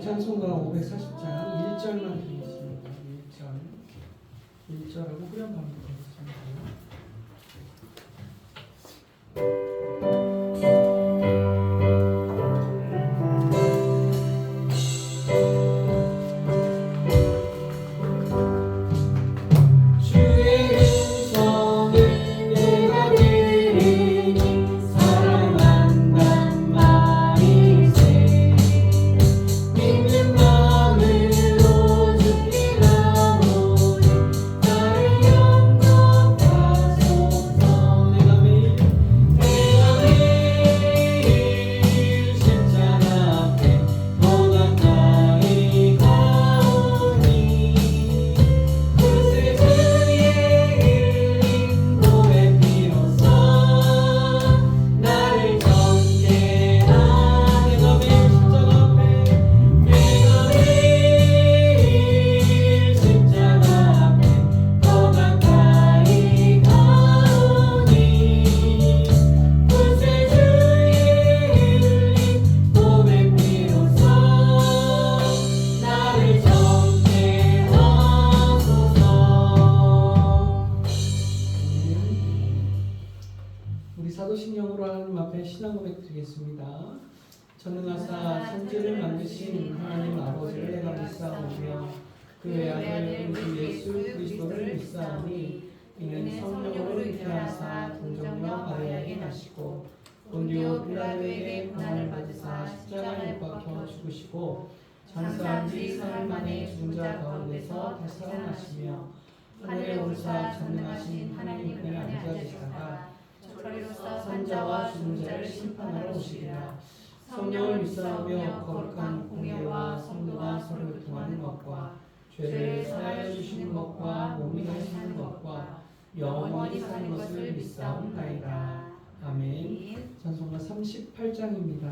찬송가 540장 1절만 드리겠습니다. 1절하고 후렴 반복하겠습니다. 사도신경으로 하나님 앞에 신앙 고백 드리겠습니다. 전능하사 천지를 만드신 하나님 아버지를 내가 믿사오며 그 외아들 우리 예수 그리스도를 믿사오니 이는 성령으로 잉태하사 동정녀 마리아에게 나시고 본디오 빌라도에게 고난을 받으사 십자가에 못 박혀 죽으시고 장사한 지 사흘 만에 죽은 자 가운데서 다시 살아나시며 하늘에 오르사 전능하신 하나님 우편에 앉아계시다가 저리로서 산자와 죽은 자를 심판하러 오시리라. 성령을 믿사오며 거룩한 공예와 성도가 서로 교통하는 것과 죄를 사하여 주시는 것과 몸이 다시 사는 것과 영원히 사는 것을 믿사옵나이다. 아멘. 찬송가 38장입니다.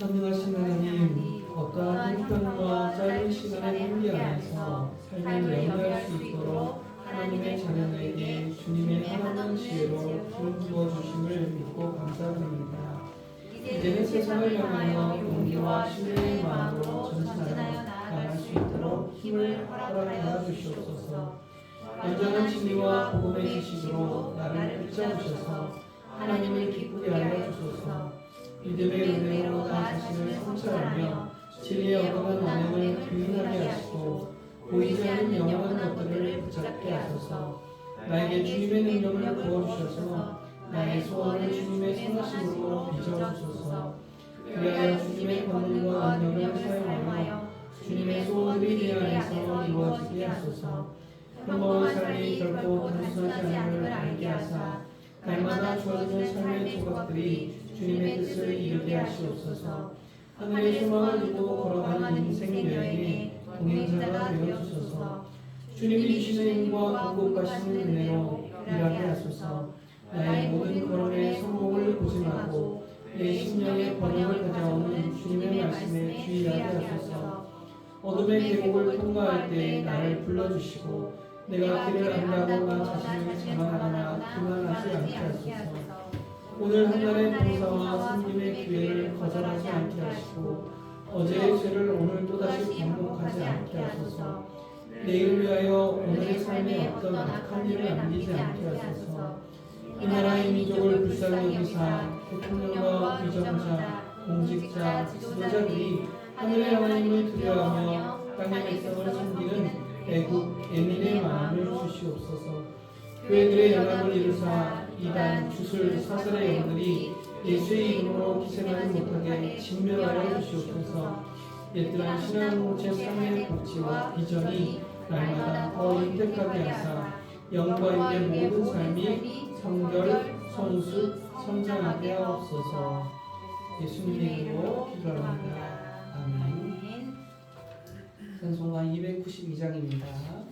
전능하신 하나님, 어떠한 형편과 짧은 시간의 한계 안에서 삶을 연대할 수 있도록 하나님의 자녀에게 주님의 하나님 지혜로 힘 부어주심을 믿고 감사드립니다. 이제는 세상을 향하여 용기와 신뢰의 마음으로 전진하여 나아갈 수 있도록 힘을 허락하여 주시옵소서. 완전한 진리와 복음의 지식으로 나를 붙잡으셔서 하나님을 기쁘게 하여 주소서. 믿음의 은혜로 나 자신을 성찰하며 진리의 어긋난 언행을 부인하게 하시고 보이지 않는 영원한 것들을 붙잡게 하소서. 나에게 주님의 능력을 부어주셔서 나의 소원을 주님의 선하심으로 빚어주소서. 그리하여 주님의 권능과 능력을 사용하여 주님의 소원들이 내 안에서 이루어지게 하소서. 평범한 삶이 결코 단순하지 않음을 알게 하사 날마다 주어지는 삶의 조각들이 주님의 뜻을 이루게 하시옵소서. 하늘의 소망을 두고 걸어가는 인생 여행에 동행자가 되어주소서. 주님이 주시는 힘과 공급하시는 은혜로 일하게 하소서. 나의 모든 걸음에 성공을 고심하고 내 심령의 번영을 가져오는 주님의 말씀에 주의하게 하소서. 어둠의 계곡을 통과할 때 나를 불러주시고 내가 길을 안다고 나 자신을 자만하거나 교만하지 않게 하소서. 오늘 한 날의 봉사와 섬김의 기회를 거절하지 않게 하시고 어제의 죄를 오늘 또다시 반복하지 않게 하소서. 내일을 위하여 오늘의 삶에 어떤 악한 일을 남기지 않게 하소서. 이 나라의 민족을 불쌍히 여기사 대통령과 위정자, 공직자, 지도자들이 하늘의 하나님을 두려워하며 땅의 백성을 섬기는 애국, 애민의 마음을 주시옵소서. 교회들의 연합을 이루사 이단, 주술, 사설의 영들이 예수의 이름으로 기생하지 못하게 진멸하여 주시옵소서. 옛들한 신앙 공동체 삶의 복지와 비전이 날마다 더 윤택하게 하사 영과 육의 모든 삶이 성결, 성숙, 성장하게 하옵소서. 예수님의 이름으로 기도합니다. 아멘. 찬송가 292장입니다.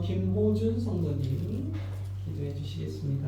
김호준 성도님 기도해 주시겠습니다.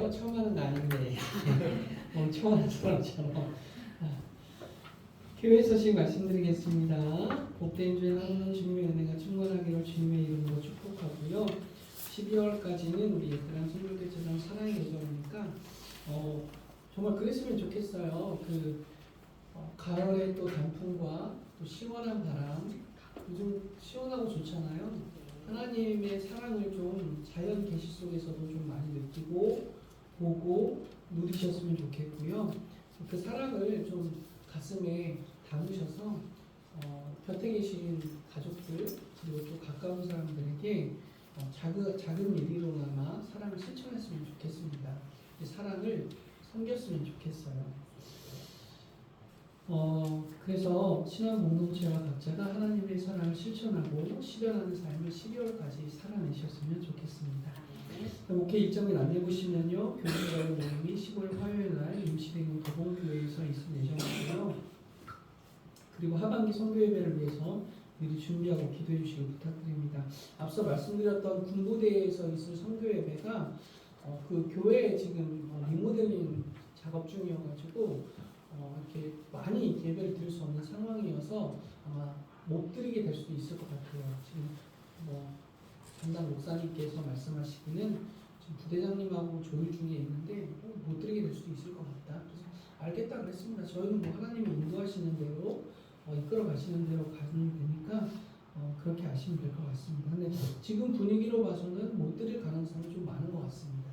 아닌데요. 처음 하는 거 아닌데 멍청한 사람처럼. 교회 소식 말씀드리겠습니다. 복된 주에 하나님 주님의 은혜가 충만하기를 주님의 이름으로 축복하고요. 12월까지는 우리 예배랑 선교교제랑 사랑의 예정이니까 정말 그랬으면 좋겠어요. 가을에 또 단풍과 또 시원한 바람, 요즘 시원하고 좋잖아요. 하나님의 사랑을 좀 자연 계시 속에서도 좀 많이 느끼고 보고 누리셨으면 좋겠고요. 그 사랑을 좀 가슴에 담으셔서 곁에 계신 가족들 그리고 또 가까운 사람들에게 작은 일이로나마 사랑을 실천했으면 좋겠습니다. 사랑을 섬겼으면 좋겠어요. 그래서 신앙 공동체와 각자가 하나님의 사랑을 실천하고 실현하는 삶을 12월까지 살아내셨으면 좋겠습니다. 목회 일정을 안내 보시면요, 교회자의 모임이 15일 화요일 날 임시대교 도봉교회에서 있을 예정이고요. 그리고 하반기 선교 예배를 위해서 미리 준비하고 기도해 주시길 부탁드립니다. 앞서 말씀드렸던 군부대에서 있을 선교 예배가 그 교회에 지금 리모델링 작업 중이어가지고 이렇게 많이 예배를 드릴 수 없는 상황이어서 아마 못 드리게 될 수도 있을 것 같아요. 지금 담당 목사님께서 말씀하시기는 지금 부대장님하고 조율 중에 있는데 못 드리게 될 수도 있을 것 같다. 그래서 알겠다 그랬습니다. 저희는 하나님이 인도하시는 대로 이끌어 가시는 대로 가면 되니까 그렇게 하시면 될 것 같습니다. 근데 지금 분위기로 봐서는 못 드릴 가능성이 좀 많은 것 같습니다.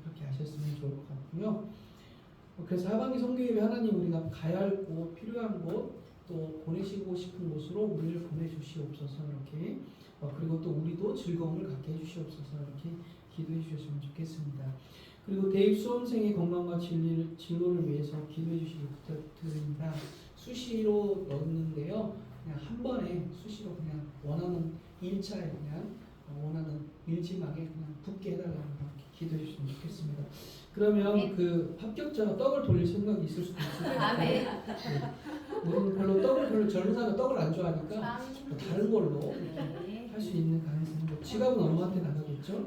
그렇게 하셨으면 좋을 것 같고요. 그래서 하반기 선교예배 하나님 우리가 가야 할 곳, 필요한 곳, 또 보내시고 싶은 곳으로 우리를 보내주시옵소서 이렇게 그리고 또 우리도 즐거움을 갖게 해주시옵소서 이렇게 기도해 주셨으면 좋겠습니다. 그리고 대입 수험생의 건강과 진로를 위해서 기도해 주시기 부탁드립니다. 수시로 넣는데요. 그냥 한 번에 수시로 그냥 원하는 1차에 그냥 원하는 일지망에 그냥 붙게 해달라고 이렇게 기도해 주시면 좋겠습니다. 그러면 그 합격자가 떡을 돌릴 생각이 있을 수도 있어요. 네. 우리는 별로 젊은 사람은 떡을 안 좋아하니까 다른 걸로 할 수 있는 가능성이 지갑은 엄마한테 나가겠죠?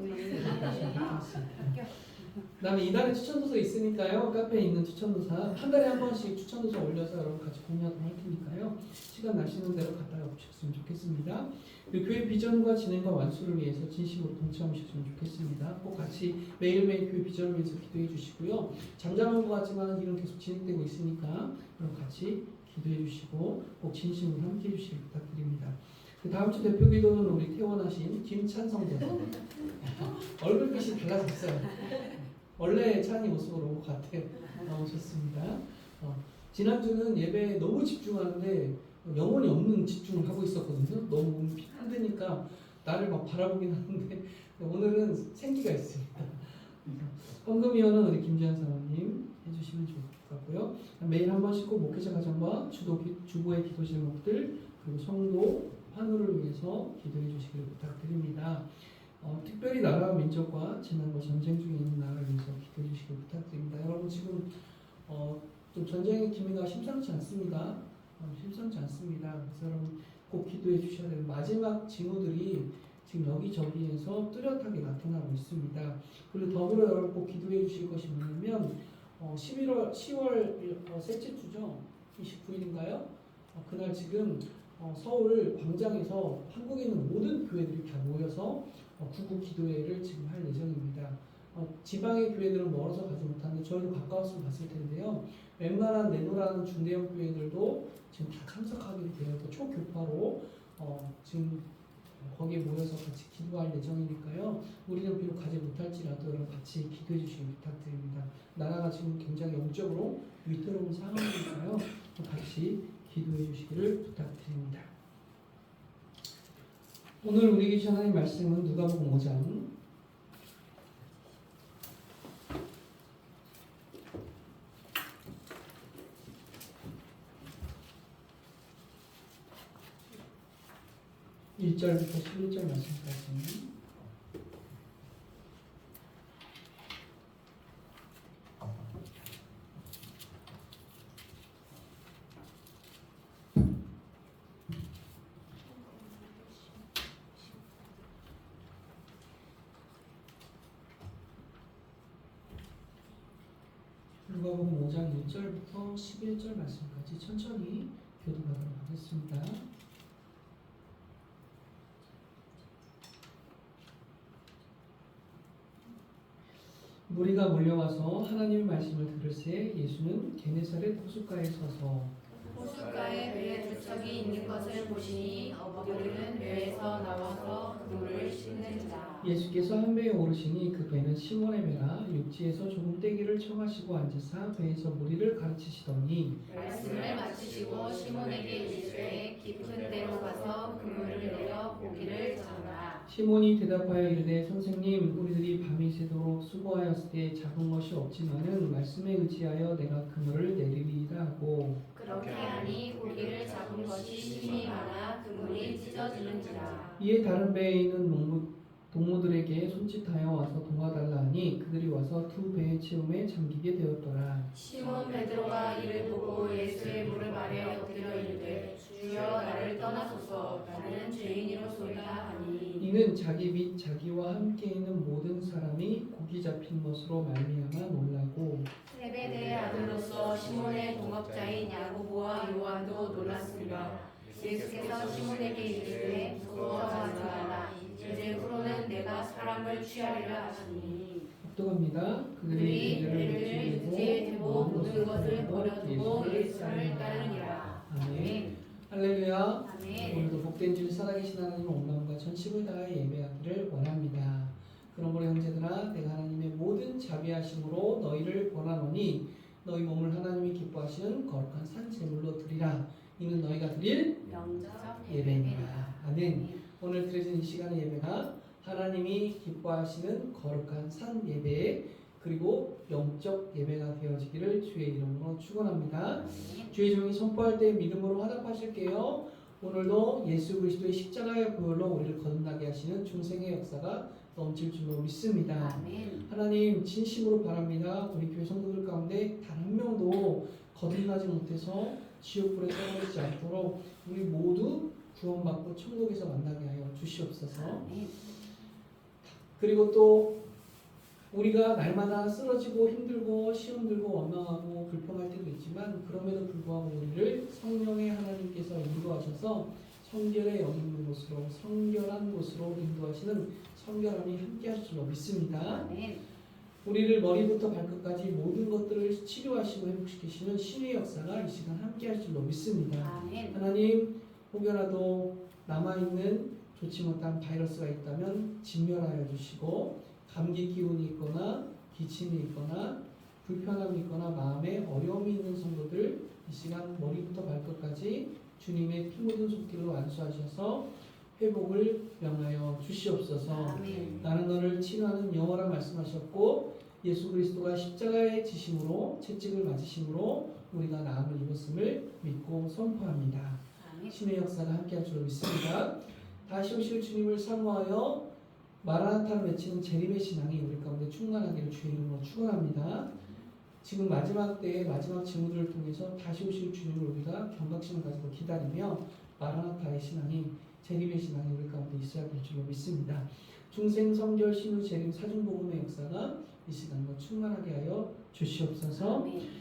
그다음에 이달에 추천도서 있으니까요. 카페에 있는 추천도서 한 달에 한 번씩 추천도서 올려서 여러분 같이 공유하도록 할 테니까요. 시간 나시는 대로 갔다가 오셨으면 좋겠습니다. 그리고 교회 비전과 진행과 완수를 위해서 진심으로 동참하셨으면 좋겠습니다. 꼭 같이 매일매일 교회 비전을 위해서 기도해 주시고요. 잠잠한 것 같지만 일은 계속 진행되고 있으니까 그럼 같이 기도해 주시고 꼭 진심으로 함께 해 주시길 부탁드립니다. 그 다음 주 대표 기도는 우리 퇴원하신 김찬성 전사. 얼굴빛이 달라졌어요. 원래 찬이 모습으로 온 것 같아요. 좋습니다. 지난주는 예배에 너무 집중하는데 영혼이 없는 집중을 하고 있었거든요. 너무 힘드니까 나를 막 바라보긴 하는데 오늘은 생기가 있습니다. 헌금위원은 우리 김지한 사모님 해주시면 좋을 것 같고요. 매일 한 번씩 꼭 목회자 가정과 주보의 기도 제목들 그리고 성도 환우를 위해서 기도해 주시길 부탁드립니다. 특별히 나라와 민족과 재난과 전쟁 중에 있는 나라를 위해서 기도해 주시길 부탁드립니다. 여러분 지금 좀 전쟁의 기미가 심상치 않습니다. 심상치 않습니다. 그래서 여러분 꼭 기도해 주셔야 돼요. 마지막 징후들이 지금 여기저기에서 뚜렷하게 나타나고 있습니다. 그리고 더불어 여러분 꼭 기도해 주실 것이 뭐냐면 10월 셋째 주죠. 29일인가요? 그날 지금 서울 광장에서 한국에 있는 모든 교회들이 다 모여서 구국 기도회를 지금 할 예정입니다. 지방의 교회들은 멀어서 가지 못하는데 저희도 가까웠으면 갔을 텐데요. 웬만한 내노라는 중대형 교회들도 지금 다 참석하게 되어 있고 초교파로 지금 거기에 모여서 같이 기도할 예정이니까요. 우리는 비록 가지 못할지라도 여러분 같이 기도해 주시기 부탁드립니다. 나라가 지금 굉장히 영적으로 위태로운 상황이니까요. 같이 기도해 주시기를 부탁드립니다. 오늘 우리 계신 하나님 말씀은 누가복음 5장 1절부터 11절 말씀까지. 누가복음 5장 1절부터 11절 말씀까지 천천히 교독하도록 하겠습니다. 무리가 몰려와서 하나님의 말씀을 들을새 예수는 게네사렛 호숫가에 서서 호숫가에 배에 두 척이 있는 것을 보시니 어부들은 배에서 나와서 그물을 씻는다. 예수께서 한 배에 오르시니 그 배는 시몬의 배라 육지에서 조금 떼기를 청하시고 앉으사 배에서 무리를 가르치시더니 말씀을 마치시고 시몬에게 이르시되 깊은 데로 가서 그물을 내려 고기를 잡으라. 시몬이 대답하여 이르되 선생님 우리들이 밤이 새도록 수고하였을 때 잡은 것이 없지만은 말씀에 의지하여 내가 그물을 내리리이다 하고 그렇게 하니 고기를 잡은 것이 심히 많아 그물이 찢어지는지라. 이에 다른 배에 있는 동무들에게 손짓하여 와서 도와달라 하니 그들이 와서 두 배의 채움에 잠기게 되었더라. 시몬 베드로가 이를 보고 예수의 무릎 아래 엎드려 이르되 주여 나를 떠나소서 나는 죄인이로소이다 하니 이는 자기 및 자기와 함께 있는 모든 사람이 고기 잡힌 것으로 말미암아 놀라고 세베대의 아들로서 시몬의 동업자인 야고보와 요한도 놀랐습니다. 예수께서 시몬에게 이르시되 무서워하지 말라. 이제 후로는 내가 사람을 취하리라 하시니 합독합니다. 그들이 배를 육지에 대고 모든 것을 버려두고 예수를 따르니라. 아멘. 할렐루야. 아멘. 오늘도 복된 줄 살아계신 하나님의 온 마음과 전심을 다하여 예배하기를 원합니다. 그러므로 형제들아 내가 하나님의 모든 자비하심으로 너희를 권하노니 너희 몸을 하나님이 기뻐하시는 거룩한 산 제물로 드리라. 이는 너희가 드릴 영적 예배입니다. 아멘. 오늘 드려진 이 시간의 예배가 하나님이 기뻐하시는 거룩한 산 예배 그리고 영적 예배가 되어지기를 주의 이름으로 축원합니다. 주의 종이 선포할 때 믿음으로 화답하실게요. 오늘도 예수 그리스도의 십자가의 보혈로 우리를 거듭나게 하시는 중생의 역사가 넘칠 줄로 믿습니다. 아멘. 하나님 진심으로 바랍니다. 우리 교회 성도들 가운데 단 한 명도 거듭나지 못해서 지옥불에 떨어지지 않도록 우리 모두 구원받고 천국에서 만나게 하여 주시옵소서. 아멘. 그리고 또 우리가 날마다 쓰러지고 힘들고 시험 들고 원망하고 불평할 때도 있지만 그럼에도 불구하고 우리를 성령의 하나님께서 인도하셔서 성결에 여기는 곳으로 성결한 곳으로 인도하시는 성결함이 함께 하실 줄로 믿습니다. 아멘. 우리를 머리부터 발끝까지 모든 것들을 치료하시고 회복시키시는 신의 역사가 이 시간 함께 하실 줄로 믿습니다. 아멘. 하나님 혹여라도 남아있는 좋지 못한 바이러스가 있다면 진멸하여 주시고 감기 기운이 있거나 기침이 있거나 불편함이 있거나 마음에 어려움이 있는 성도들 이 시간 머리부터 발끝까지 주님의 피 묻은 손길로 안수하셔서 회복을 명하여 주시옵소서. 아멘. 나는 너를 치료하는 영어라 말씀하셨고 예수 그리스도가 십자가의 지심으로 채찍을 맞으심으로 우리가 나음을 입었음을 믿고 선포합니다. 아멘. 신의 역사가 함께할 줄로 믿습니다. 다시 오실 주님을 사모하여 마라나타를 외치는 재림의 신앙이 우리 가운데 충만하기를 주의 이름으로 축원합니다. 지금 마지막 때의 마지막 징후들을 통해서 다시 오실 주님을 우리가 경각심을 가지고 기다리며 마라나타의 신앙이 재림의 신앙이 우리 가운데 있어야 될 줄로 믿습니다. 중생 성결 신우 재림 사중복음의 역사가 이 시간과 충만하게 하여 주시옵소서. 아멘.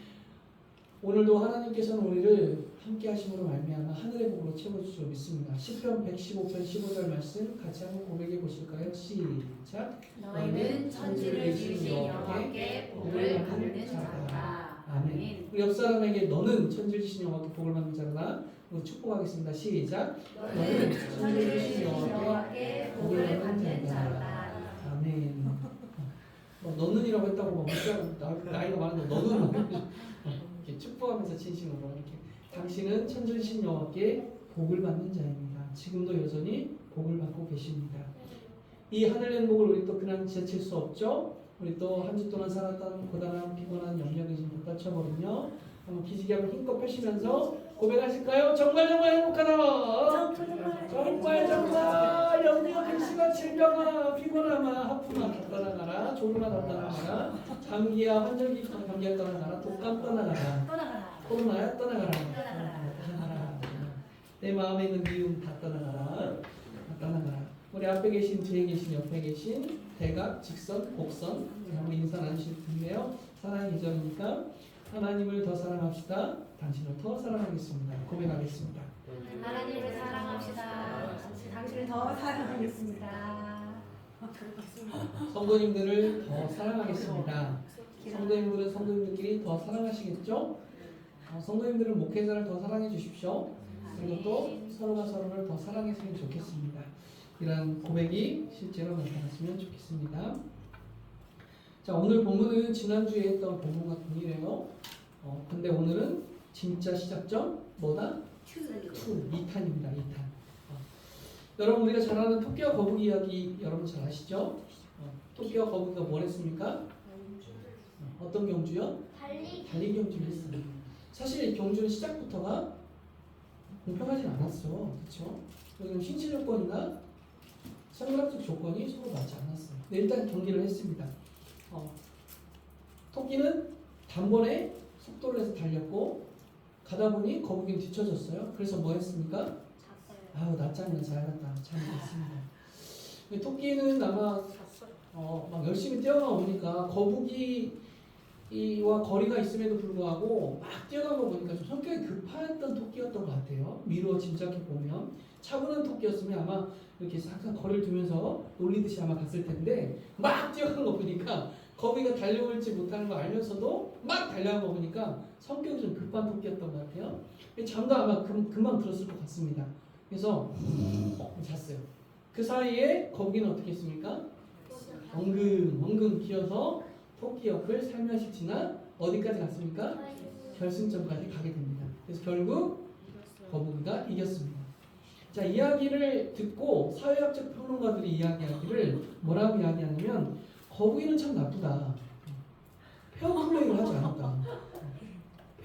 오늘도 하나님께서는 우리를 함께 하심으로 말미암아 하늘의 복으로 채워주실 줄 믿습니다. 시편 115편 15절 말씀 같이 한번 고백해 보실까요? 시작. 너희는 천지를 지으신 여호와께 복을 받는 자라. 아멘. 우리 옆 사람에게 너는 천지를 지으신 여호와께 복을 받는 자라. 축복하겠습니다. 시작. 너는 천지를 지으신 여호와께 복을 받는 자라. 아멘. 너는이라고 했다고 막 나이가 많은데 너는 이렇게 축복하면서 진심으로 이렇게 당신은 천지신 여호와께 복을 받는 자입니다. 지금도 여전히 복을 받고 계십니다. 이 하늘 행복을 우리 또 그냥 지나칠 수 없죠. 우리 또 한 주 동안 살았던 고단한 피곤한 염려가 지금 덧받쳐버리며 한번 기지개 한번 힘껏 펴시면서 고백하실까요? 정말 행복하다. 정말 염려 근심과 질병아 피곤함아 아픔아 다 떠나가라. 조금만 다 떠나가라. 감기야 환절기 감기야 떠나가라. 독감 떠나가라. 코로나야 떠나가라. 내 마음에 있는 미움 다 떠나가라. 다 떠나가라. 우리 앞에 계신 뒤에 계신 옆에 계신 대각 직선 곡선 한번 인사 나누실 텐데요. 사랑의 계절이니까 하나님을 더 사랑합시다. 당신을 더 사랑하겠습니다. 고백하겠습니다. 하나님을 사랑합시다. 당신을 더 사랑하겠습니다. 성도님들을 더 사랑하겠습니다. 성도님들은 성도님들끼리 더 사랑하시겠죠? 성도님들은 목회자를 더 사랑해 주십시오. 그리고 또 서로가 서로를 더 사랑했으면 좋겠습니다. 이런 고백이 실제로 나타났으면 좋겠습니다. 자, 오늘 본문은 지난주에 했던 본문과 동일해요. 근데 오늘은 진짜 시작점 뭐다? 2탄입니다. 2탄. 여러분 우리가 잘 아는 토끼와 거북이 이야기 여러분 잘 아시죠? 토끼와 거북이가 뭘 했습니까? 어떤 경주요? 달리기 경주를 했어요. 사실 이 경주는 시작부터가 공평하진 않았어. 그렇죠? 왜냐면 신체 조건이나 생물학적 조건이 서로 맞지 않았어요. 근데 일단 경기를 했습니다. 토끼는 단번에 속도를 내서 달렸고 가다 보니 거북이는 뒤쳐졌어요. 그래서 뭐 했습니까? 아유 낮잠이나 자야겠다. 잘 됐습니다. 토끼는 아마 막 열심히 뛰어나오니까 거북이와 거리가 있음에도 불구하고 막 뛰어간 거 보니까 좀 성격이 급했던 토끼였던 것 같아요. 미루어 짐작해 보면 차분한 토끼였으면 아마 이렇게 항상 거리를 두면서 놀리듯이 아마 갔을 텐데 막 뛰어간 거 보니까 거북이가 달려올지 못하는 거 알면서도 막 달려간 거 보니까 성격이 좀 급한 토끼였던 것 같아요. 잠도 아마 금방 들었을 것 같습니다. 그래서 잤어요. 그 사이에 거북이는 어떻게 했습니까? 엉금 기어서 토끼 옆을 살며시 지나 어디까지 갔습니까? 결승점까지 가게 됩니다. 그래서 결국 거북이가 이겼습니다. 자, 이야기를 듣고 사회학적 평론가들이 이야기하기를 뭐라고 이야기하냐면 거북이는 참 나쁘다. 페어플레이를 하지 않았다.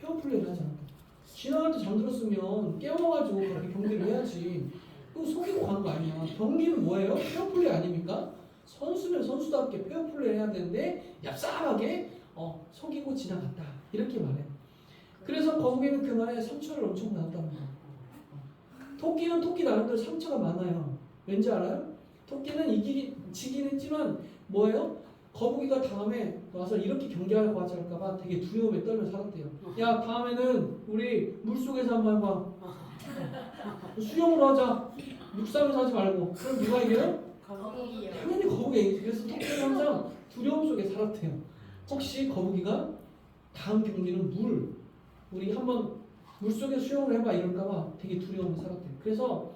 페어플레이를 하지 않았다. 지나갈 때 잠들었으면 깨워가지고 그렇게 경기를 해야지. 그거 속이고 간 거 아니야. 경기는 뭐예요? 페어플레이 아닙니까? 선수는 선수답게 페어플레이 해야 되는데 얍삽하게 속이고 지나갔다. 이렇게 말해요. 그래서 거북이는 그 말에 상처를 엄청 받았답니다. 토끼는 토끼 나름대로 상처가 많아요. 왠지 알아요? 토끼는 지긴 했지만 뭐예요? 거북이가 다음에 와서 이렇게 경기하려고 하지 않을까봐 되게 두려움에 떨며 살았대요. 야, 다음에는 우리 물속에서 한번 해봐. 수영으로 하자. 육상에서 하지 말고. 그럼 누가 이겨요? 거북이요. 당연히 거북이가 이기지. 그래서 토끼는 항상 두려움 속에 살았대요. 혹시 거북이가 다음 경기는 우리 한번 물속에 수영을 해봐 이럴까봐 되게 두려움에 살았대요. 그래서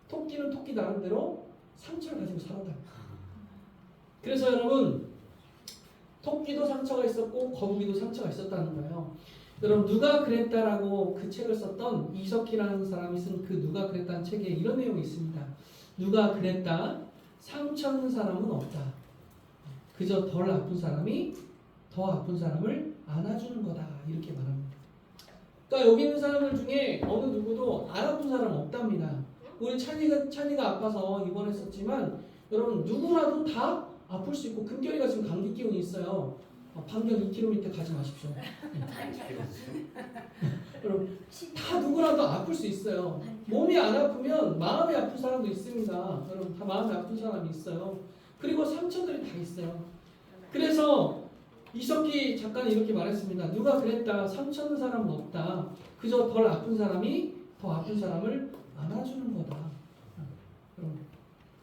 토끼는 토끼 나름대로 상처를 가지고 살았다. 그래서 여러분 토끼도 상처가 있었고 거북이도 상처가 있었다는 거예요. 여러분 누가 그랬다라고 그 책을 썼던 이석희라는 사람이 쓴 그 누가 그랬다는 책에 이런 내용이 있습니다. 누가 그랬다. 상처는 사람은 없다. 그저 덜 아픈 사람이 더 아픈 사람을 안아주는 거다. 이렇게 말합니다. 그러니까 여기 있는 사람들 중에 어느 누구도 안 아픈 사람 없답니다. 우리 찬이가 아파서 입원했었지만 여러분 누구라도 다 아플 수 있고 금결이가 지금 감기 기운이 있어요. 반경 2km 가지 마십시오. 여러분 다 누구라도 아플 수 있어요. 몸이 안 아프면 마음이 아픈 사람도 있습니다. 여러분 다 마음이 아픈 사람이 있어요. 그리고 상처들이 다 있어요. 그래서 이석기 작가는 이렇게 말했습니다. 누가 그랬다. 상처는 사람은 없다. 그저 덜 아픈 사람이 더 아픈 사람을 안아주는 거다.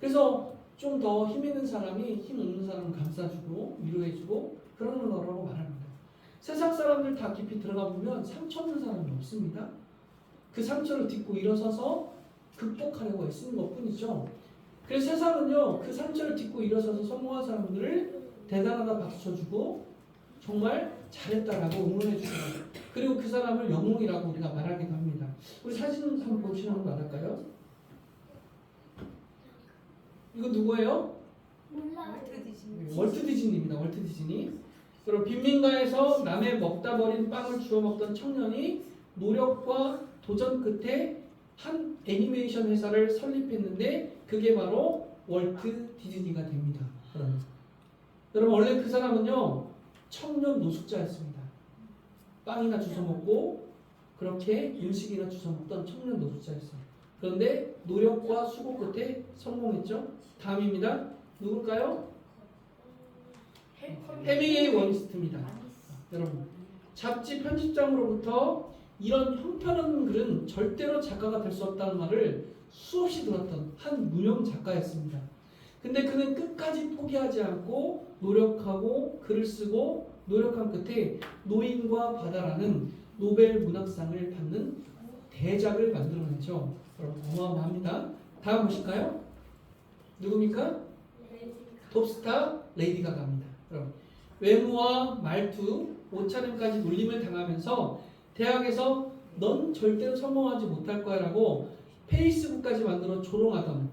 그래서 좀 더 힘 있는 사람이 힘 없는 사람을 감싸주고 위로해주고 그러는 거라고 말합니다. 세상 사람들 다 깊이 들어가 보면 상처 없는 사람이 없습니다. 그 상처를 딛고 일어서서 극복하려고 애쓰는 것뿐이죠. 그래서 세상은요 그 상처를 딛고 일어서서 성공한 사람들을 대단하다 박수 쳐주고 정말 잘했다라고 응원해주고 그리고 그 사람을 영웅이라고 우리가 말하기도 합니다. 우리 사진 한번 보시면 받을까요? 이거 누구예요? 월트 디즈니입니다. 월트 디즈니. 그리고 빈민가에서 남의 먹다 버린 빵을 주워 먹던 청년이 노력과 도전 끝에 한 애니메이션 회사를 설립했는데 그게 바로 월트 디즈니가 됩니다. 여러분 원래 그 사람은요 청년 노숙자였습니다. 빵이나 주워 먹고 그렇게 음식이나 주워 먹던 청년 노숙자였어요. 그런데 노력과 수고 끝에 성공했죠. 다음입니다. 누굴까요? 해밍웨이 원스트입니다. 여러분, 잡지 편집장으로부터 이런 형편없는 글은 절대로 작가가 될 수 없다는 말을 수없이 들었던 한 무명 작가였습니다. 근데 그는 끝까지 포기하지 않고 노력하고 글을 쓰고 노력한 끝에 노인과 바다라는 노벨 문학상을 받는 대작을 만들어내죠. 여러분, 어마어마합니다. 다음 보실까요? 누굽니까? 톱스타 레이디 가가입니다. 여러분, 외모와 말투, 옷차림까지 놀림을 당하면서 대학에서 넌 절대로 성공하지 못할 거야 라고 페이스북까지 만들어 조롱하던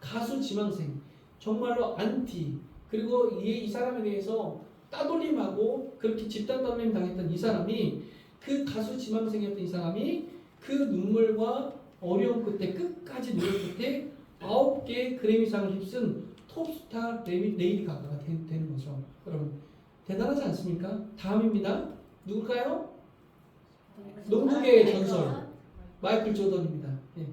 가수 지망생, 정말로 안티, 그리고 이 사람에 대해서 따돌림하고 그렇게 집단 따돌림 당했던 이 사람이, 그 가수 지망생이었던 이 사람이 그 눈물과 어려움 끝에 끝까지 노력 끝에 9개 그래미상을 휩쓴 톱스타 레이디 가가가 되는 거죠. 여러분, 대단하지 않습니까? 다음입니다. 누굴까요? 농구계의 전설 마이클 조던입니다. 예.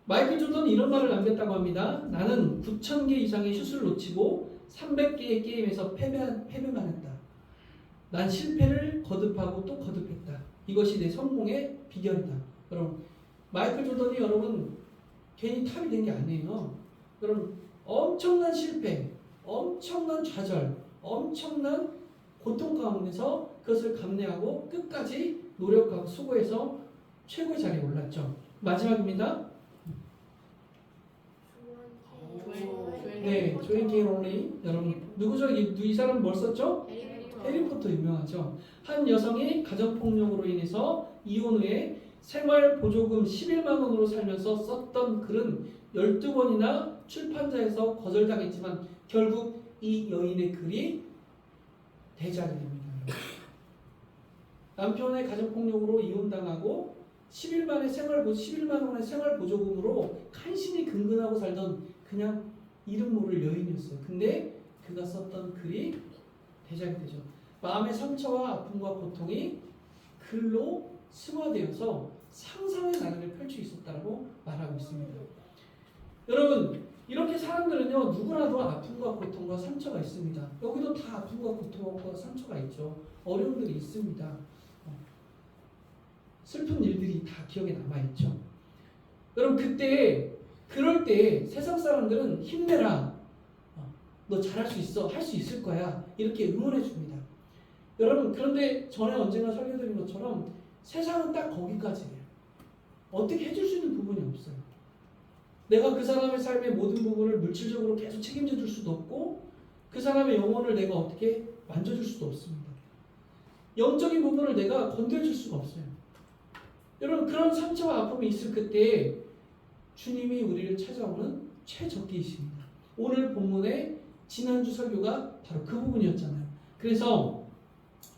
마이클 조던은 이런 말을 남겼다고 합니다. 나는 9,000개 이상의 슛을 놓치고 300개의 게임에서 패배만 했다. 난 실패를 거듭하고 또 거듭했다. 이것이 내 성공의 비결이다. 여러분, 마이클 조던이 여러분 괜히 탑이 된 게 아니에요. 여러분, 엄청난 실패, 엄청난 좌절, 엄청난 고통 가운데서 그것을 감내하고 끝까지 노력하고 수고해서 최고의 자리에 올랐죠. 마지막입니다. 네, 조인 K. 롤링. 여러분, 누구죠? 이 사람은 뭘 썼죠? 해리포터 유명하죠. 한 여성이 가정폭력으로 인해서 이혼 후에 생활보조금 11만 원으로 살면서 썼던 글은 12번이나 출판사에서 거절당했지만 결국 이 여인의 글이 대작이 됩니다. 남편의 가정폭력으로 이혼당하고 11만 원의 생활보조금으로 간신히 근근하고 살던 그냥 이름 모를 여인이었어요. 근데 그가 썼던 글이 대작이 되죠. 마음의 상처와 아픔과 고통이 글로 승화되어서 상상의 나래를 펼쳐 있었다고 말하고 있습니다. 여러분, 이렇게 사람들은요, 누구나도 아픔과 고통과 상처가 있습니다. 여기도 다 아픔과 고통과 상처가 있죠. 어려움들이 있습니다. 슬픈 일들이 다 기억에 남아있죠. 여러분, 그럴 때 세상 사람들은 힘내라, 너 잘할 수 있어, 할 수 있을 거야, 이렇게 응원해 줍니다. 여러분, 그런데 전에 언젠가 설교드린 것처럼 세상은 딱 거기까지예요. 어떻게 해줄 수 있는 부분이 없어요. 내가 그 사람의 삶의 모든 부분을 물질적으로 계속 책임져 줄 수도 없고, 그 사람의 영혼을 내가 어떻게 만져줄 수도 없습니다. 영적인 부분을 내가 건드려줄 수가 없어요. 여러분, 그런 상처와 아픔이 있을 그때 주님이 우리를 찾아오는 최적기이십니다. 오늘 본문의 지난주 설교가 바로 그 부분이었잖아요. 그래서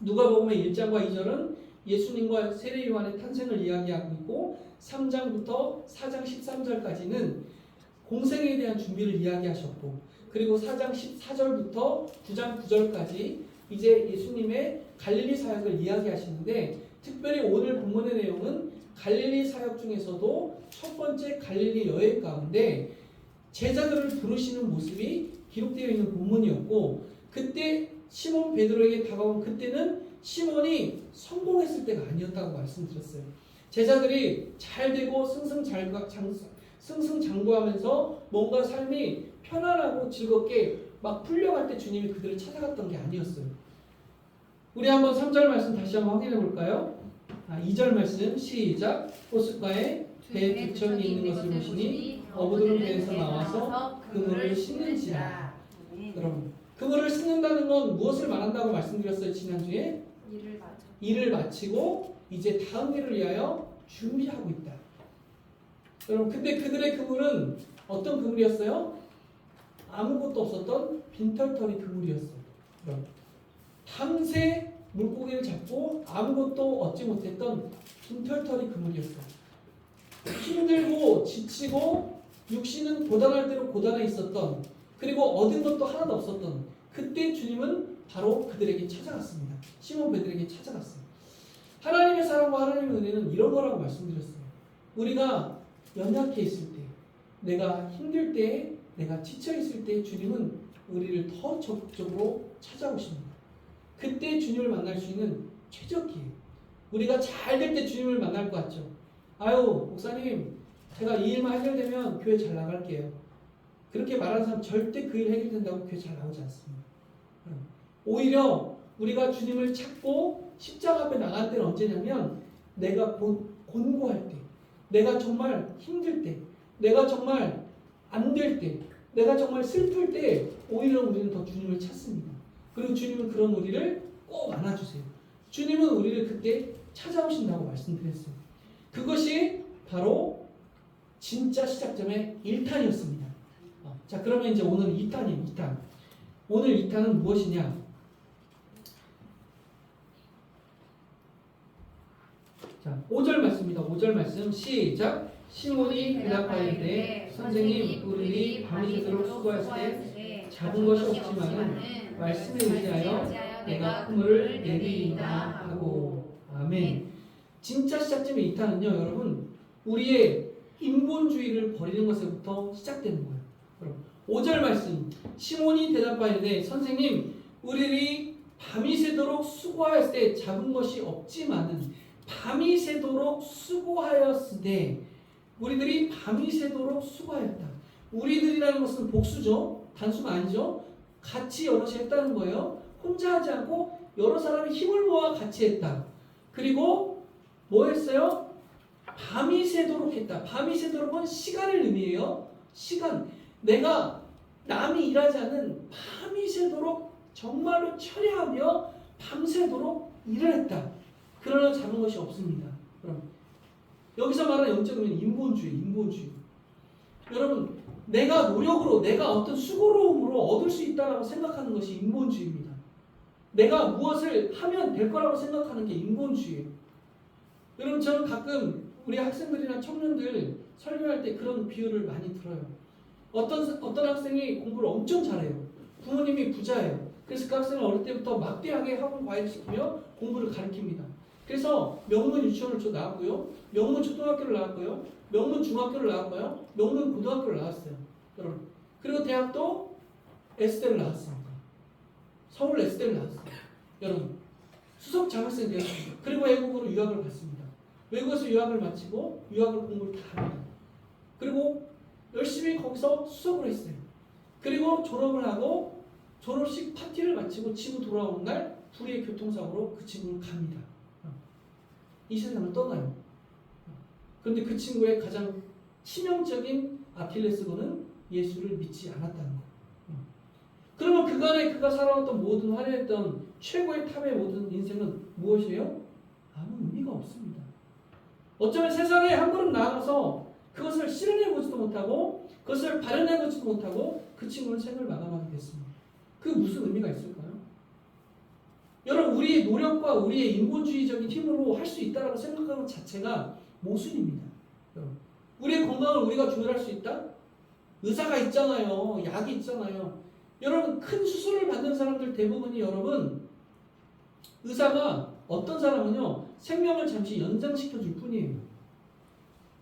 누가복음의 1장과 2절은 예수님과 세례 요한의 탄생을 이야기하고 있고, 3장부터 4장 13절까지는 공생에 대한 준비를 이야기하셨고, 그리고 4장 14절부터 9장 9절까지 이제 예수님의 갈릴리 사역을 이야기하시는데, 특별히 오늘 본문의 내용은 갈릴리 사역 중에서도 첫 번째 갈릴리 여행 가운데 제자들을 부르시는 모습이 기록되어 있는 본문이었고, 그때 시몬 베드로에게 다가온 그때는 시몬이 성공했을 때가 아니었다고 말씀드렸어요. 제자들이 잘 되고 승승장구하면서 뭔가 삶이 편안하고 즐겁게 막 풀려갈 때 주님이 그들을 찾아갔던 게 아니었어요. 우리 한번 3절 말씀 다시 한번 확인해 볼까요? 2절 말씀 시작. 호숫가에 배 두 척이 있는 것을 보시니 어부들은 배에서 나와서 그물을 씻는지라. 여러분, 그물을 씻는다는 건 무엇을 말한다고 말씀드렸어요? 지난주에 일을 마치고 이제 다음 일을 위하여 준비하고 있다. 여러분, 근데 그들의 그물은 어떤 그물이었어요? 아무것도 없었던 빈털터리 그물이었어요. 여러분, 밤새 물고기를 잡고 아무것도 얻지 못했던 빈털터리 그물이었어요. 힘들고 지치고 육신은 고단할 대로 고단해 있었던, 그리고 얻은 것도 하나도 없었던 그때 주님은 바로 그들에게 찾아갔습니다. 시몬 베드로에게 찾아갔어요. 하나님의 사랑과 하나님의 은혜는 이런 거라고 말씀드렸어요. 우리가 연약해 있을 때, 내가 힘들 때, 내가 지쳐 있을 때 주님은 우리를 더 적극적으로 찾아오십니다. 그때 주님을 만날 수 있는 최적기예요. 우리가 잘 될 때 주님을 만날 것 같죠. 아유 목사님 제가 이 일만 해결되면 교회 잘 나갈게요. 그렇게 말하는 사람 절대 그 일 해결된다고 교회 잘 나오지 않습니다. 오히려 우리가 주님을 찾고 십자가 앞에 나갈 때는 언제냐면 내가 곤고할 때, 내가 정말 힘들 때, 내가 정말 안 될 때, 내가 정말 슬플 때 오히려 우리는 더 주님을 찾습니다. 그리고 주님은 그런 우리를 꼭 안아주세요. 주님은 우리를 그때 찾아오신다고 말씀드렸어요. 그것이 바로 진짜 시작점의 1탄이었습니다. 자, 그러면 이제 오늘 2탄이에요. 2탄. 오늘 2탄은 무엇이냐? 자, 5절 말씀입니다. 5절 말씀 시작. 시몬이 대답하였되 선생님 우리 밤이 새도록 수고하였을 때 잡은 것이 없지만은 말씀에 의지하여 내가 그물을 내리이다 하고. 아멘. 진짜 시작점의 2탄은요 여러분 우리의 인본주의를 버리는 것에부터 시작되는 거예요. 그럼 5절 말씀 시몬이 대답하였되 선생님 우리들이 밤이 새도록 수고하였을 때 잡은 것이 없지만은 밤이 새도록 수고하였으되 우리들이 밤이 새도록 수고하였다. 우리들이라는 것은 복수죠. 단수가 아니죠. 같이 여럿이 했다는 거예요. 혼자 하지 않고 여러 사람이 힘을 모아 같이 했다. 그리고 뭐 했어요? 밤이 새도록 했다. 밤이 새도록은 시간을 의미해요. 시간. 내가 남이 일하지 않는 밤이 새도록 정말로 철야하며 밤새도록 일을 했다. 그러나 잡은 것이 없습니다. 그럼 여기서 말하는 영적 의미는 인본주의. 여러분, 내가 노력으로, 내가 어떤 수고로움으로 얻을 수 있다라고 생각하는 것이 인본주의입니다. 내가 무엇을 하면 될 거라고 생각하는 게 인본주의예요. 여러분, 저는 가끔 우리 학생들이나 청년들 설교할 때 그런 비유를 많이 들어요. 어떤 학생이 공부를 엄청 잘해요. 부모님이 부자예요. 그래서 그 학생을 어릴 때부터 막대하게 학원 과외를 시키며 공부를 가르칩니다. 그래서 명문 유치원을 나왔고요. 명문 초등학교를 나왔고요. 명문 중학교를 나왔고요. 명문 고등학교를 나왔어요. 여러분. 그리고 대학도 S대를 나왔습니다. 서울 S대를 나왔어요. 여러분. 수석 장학생 되었습니다. 그리고 외국으로 유학을 갔습니다. 외국에서 유학을 마치고 유학을 공부를 다 합니다. 그리고 열심히 거기서 수석을 했어요. 그리고 졸업을 하고 졸업식 파티를 마치고 집으로 돌아오는 날 불의의 교통사고로 그 친구는 갑니다. 이 세상을 떠나요. 그런데 그 친구의 가장 치명적인 아킬레스건은 예수를 믿지 않았다는 거. 그러면 그간에 그가 살아왔던 모든 화려했던 최고의 탑의 모든 인생은 무엇이에요? 아무 의미가 없습니다. 어쩌면 세상에 한 걸음 나아가서 그것을 실현해보지도 못하고 그것을 발현해보지도 못하고 그 친구는 생을 마감하게 됐습니다. 그게 무슨 의미가 있을까요? 여러분 우리의 노력과 우리의 인본주의적인 힘으로 할 수 있다고 생각하는 것 자체가 모순입니다. 여러분. 우리의 건강을 우리가 조절할 수 있다? 의사가 있잖아요. 약이 있잖아요. 여러분 큰 수술을 받는 사람들 대부분이 여러분 의사가 어떤 사람은요 생명을 잠시 연장시켜 줄 뿐이에요.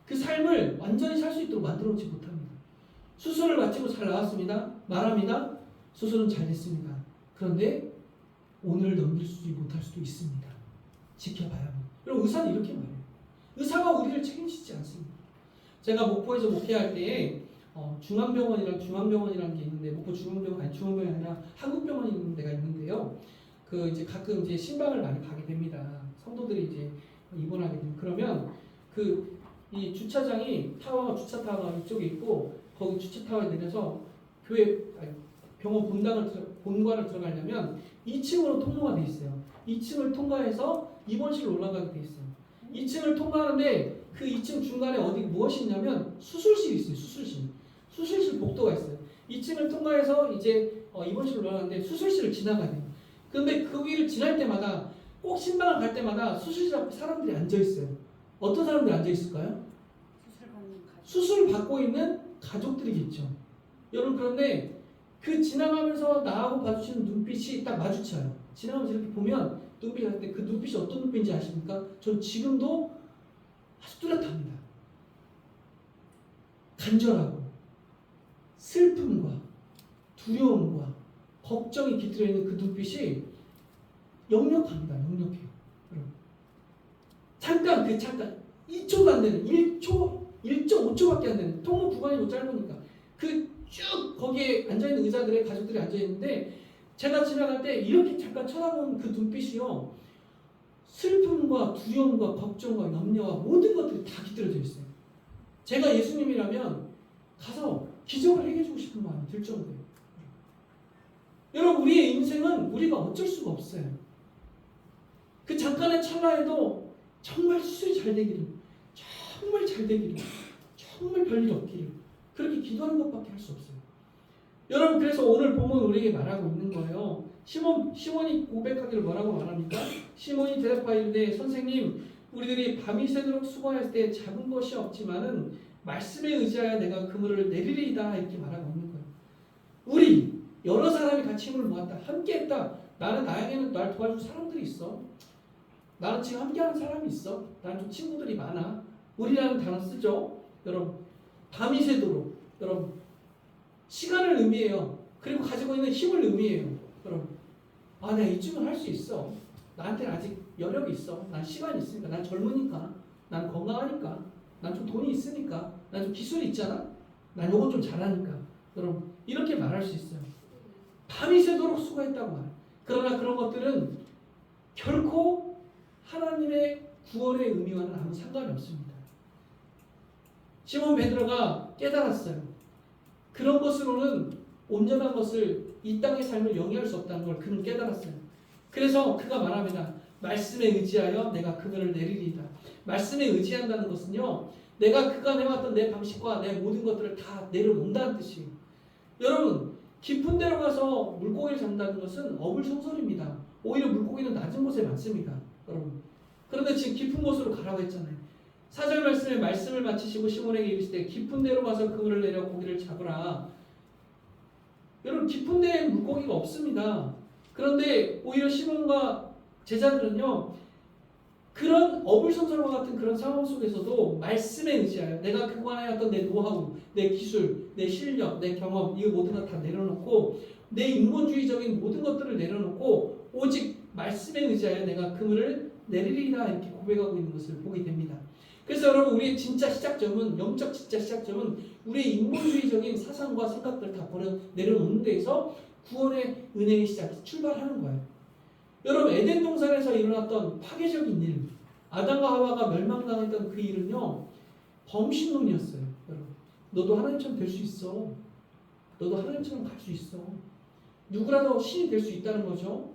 그 삶을 완전히 살 수 있도록 만들어놓지 못합니다. 수술을 마치고 잘 나왔습니다. 말합니다. 수술은 잘 됐습니다. 그런데 오늘 넘길 수 못할 수도 있습니다. 지켜봐야 합니다. 여러분 의사는 이렇게 말해요. 의사가 우리를 책임지지 않습니다. 제가 목포에서 목회할 때에 중앙병원이라는 게 있는데 목포 중앙병원이 아니라 한국병원이 있는 데가 있는데요. 그 이제 가끔 이제 신방을 많이 가게 됩니다. 성도들이 이제 입원하게 되면 그러면 이 주차 타워가 이쪽에 있고 거기 주차 타워에 내려서 병원 본관을 들어가려면 2층으로 통로가 돼 있어요. 2층을 통과해서 입원실로 올라가게 돼 있어요. 2층을 통과하는데 그 2층 중간에 무엇이 있냐면 수술실이 있어요. 수술실 복도가 있어요. 2층을 통과해서 이제 입원실로 올라가는데 수술실을 지나가야 돼요. 그런데 그 위를 지날 때마다 꼭 신방을 갈 때마다 수술실 앞에 사람들이 앉아 있어요. 어떤 사람들이 앉아 있을까요? 수술 받고 있는 가족들이겠죠. 여러분 그런데 그 지나가면서 나하고 마주치는 눈빛이 딱 마주쳐요. 지나가면서 이렇게 보면 눈빛이 할 때 그 눈빛이 어떤 눈빛인지 아십니까? 전 지금도 아주 뚜렷합니다. 간절하고 슬픔과 두려움과 걱정이 깃들어 있는 그 눈빛이 역력합니다. 역력해요. 여러분. 잠깐 2초도 안 되는 1초, 1.5초밖에 안 되는 통로 구간이 짧으니까 그 쭉 거기에 앉아있는 의사들의 가족들이 앉아있는데 제가 지나갈 때 이렇게 잠깐 쳐다보는 그 눈빛이요. 슬픔과 두려움과 걱정과 염려와 모든 것들이 다 깃들어져 있어요. 제가 예수님이라면 가서 기적을 해주고 싶은 마음이 들 정도예요. 여러분 우리의 인생은 우리가 어쩔 수가 없어요. 그 잠깐의 찰나에도 정말 수술이 잘 되기를, 정말 잘 되기를, 정말 별일 없기를 그렇게 기도하는 것밖에 할 수 없어요. 여러분 그래서 오늘 본문 우리에게 말하고 있는 거예요. 시몬이 고백하기를 뭐라고 말합니까? 시몬이 대답하이르되 선생님 우리들이 밤이 새도록 수고할 때 잡은 것이 없지만은 말씀에 의지하여 내가 그물을 내리리이다 이렇게 말하고 있는 거예요. 우리 여러 사람이 같이 힘을 모았다. 함께했다. 나에게는 날 도와줄 사람들이 있어. 나는 지금 함께하는 사람이 있어. 나는 좀 친구들이 많아. 우리라는 단어 쓰죠. 여러분 밤이 새도록 여러분 시간을 의미해요. 그리고 가지고 있는 힘을 의미해요. 여러분 내가 이쯤은 할 수 있어. 나한테는 아직 여력이 있어. 난 시간이 있으니까. 난 젊으니까. 난 건강하니까. 난 좀 돈이 있으니까. 난 좀 기술이 있잖아. 난 요건 좀 잘하니까. 여러분 이렇게 말할 수 있어요. 밤이 새도록 수고했다고 말해요. 그러나 그런 것들은 결코 하나님의 구원의 의미와는 아무 상관이 없습니다. 시몬 베드로가 깨달았어요. 그런 것으로는 온전한 것을 이 땅의 삶을 영위할 수 없다는 걸 그는 깨달았어요. 그래서 그가 말합니다. 말씀에 의지하여 내가 그물을 내리리이다. 말씀에 의지한다는 것은요. 내가 그간에 왔던 내 방식과 내 모든 것들을 다 내려놓는다는 뜻이에요. 여러분 깊은 데로 가서 물고기를 잡는다는 것은 어불성설입니다. 오히려 물고기는 낮은 곳에 많습니다. 여러분 그런데 지금 깊은 곳으로 가라고 했잖아요. 4절 말씀에 말씀을 마치시고 시몬에게 이르시되 깊은 데로 가서 그물을 내려 고기를 잡으라. 여러분 깊은 데에 물고기가 없습니다. 그런데 오히려 시몬과 제자들은요. 그런 어불성설과 같은 그런 상황 속에서도 말씀에 의지하여 내가 그간에 어떤 내 노하우, 내 기술, 내 실력, 내 경험 이거 모든 것 다 내려놓고 내 인본주의적인 모든 것들을 내려놓고 오직 말씀에 의지하여 내가 그물을 내리리라 이렇게 고백하고 있는 것을 보게 됩니다. 그래서 여러분 우리의 진짜 시작점은 영적 진짜 시작점은 우리의 인본주의적인 사상과 생각들을 다 내려놓는 데에서 구원의 은혜의 시작이 출발하는 거예요. 여러분 에덴 동산에서 일어났던 파괴적인 일, 아담과 하와가 멸망당했던 그 일은요 범신론이었어요. 여러분 너도 하나님처럼 될 수 있어. 너도 하나님처럼 갈 수 있어. 누구라도 신이 될 수 있다는 거죠.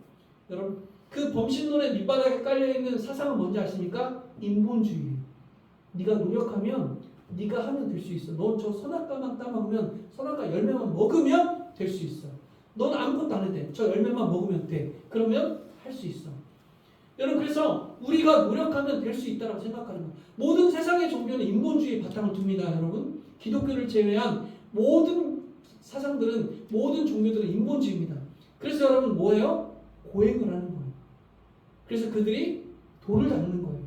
여러분 그 범신론의 밑바닥에 깔려있는 사상은 뭔지 아십니까? 인본주의. 네가 노력하면 네가 하면 될 수 있어. 너 저 선악과만 따먹으면 선악과 열매만 먹으면 될 수 있어. 넌 아무것도 안 해도 돼. 저 열매만 먹으면 돼. 그러면 할 수 있어. 여러분 그래서 우리가 노력하면 될 수 있다고 생각하는 거예요. 모든 세상의 종교는 인본주의 바탕을 둡니다. 여러분 기독교를 제외한 모든 사상들은 모든 종교들은 인본주의입니다. 그래서 여러분 뭐예요? 고행을 하는 거예요. 그래서 그들이 돌을 닦는 거예요.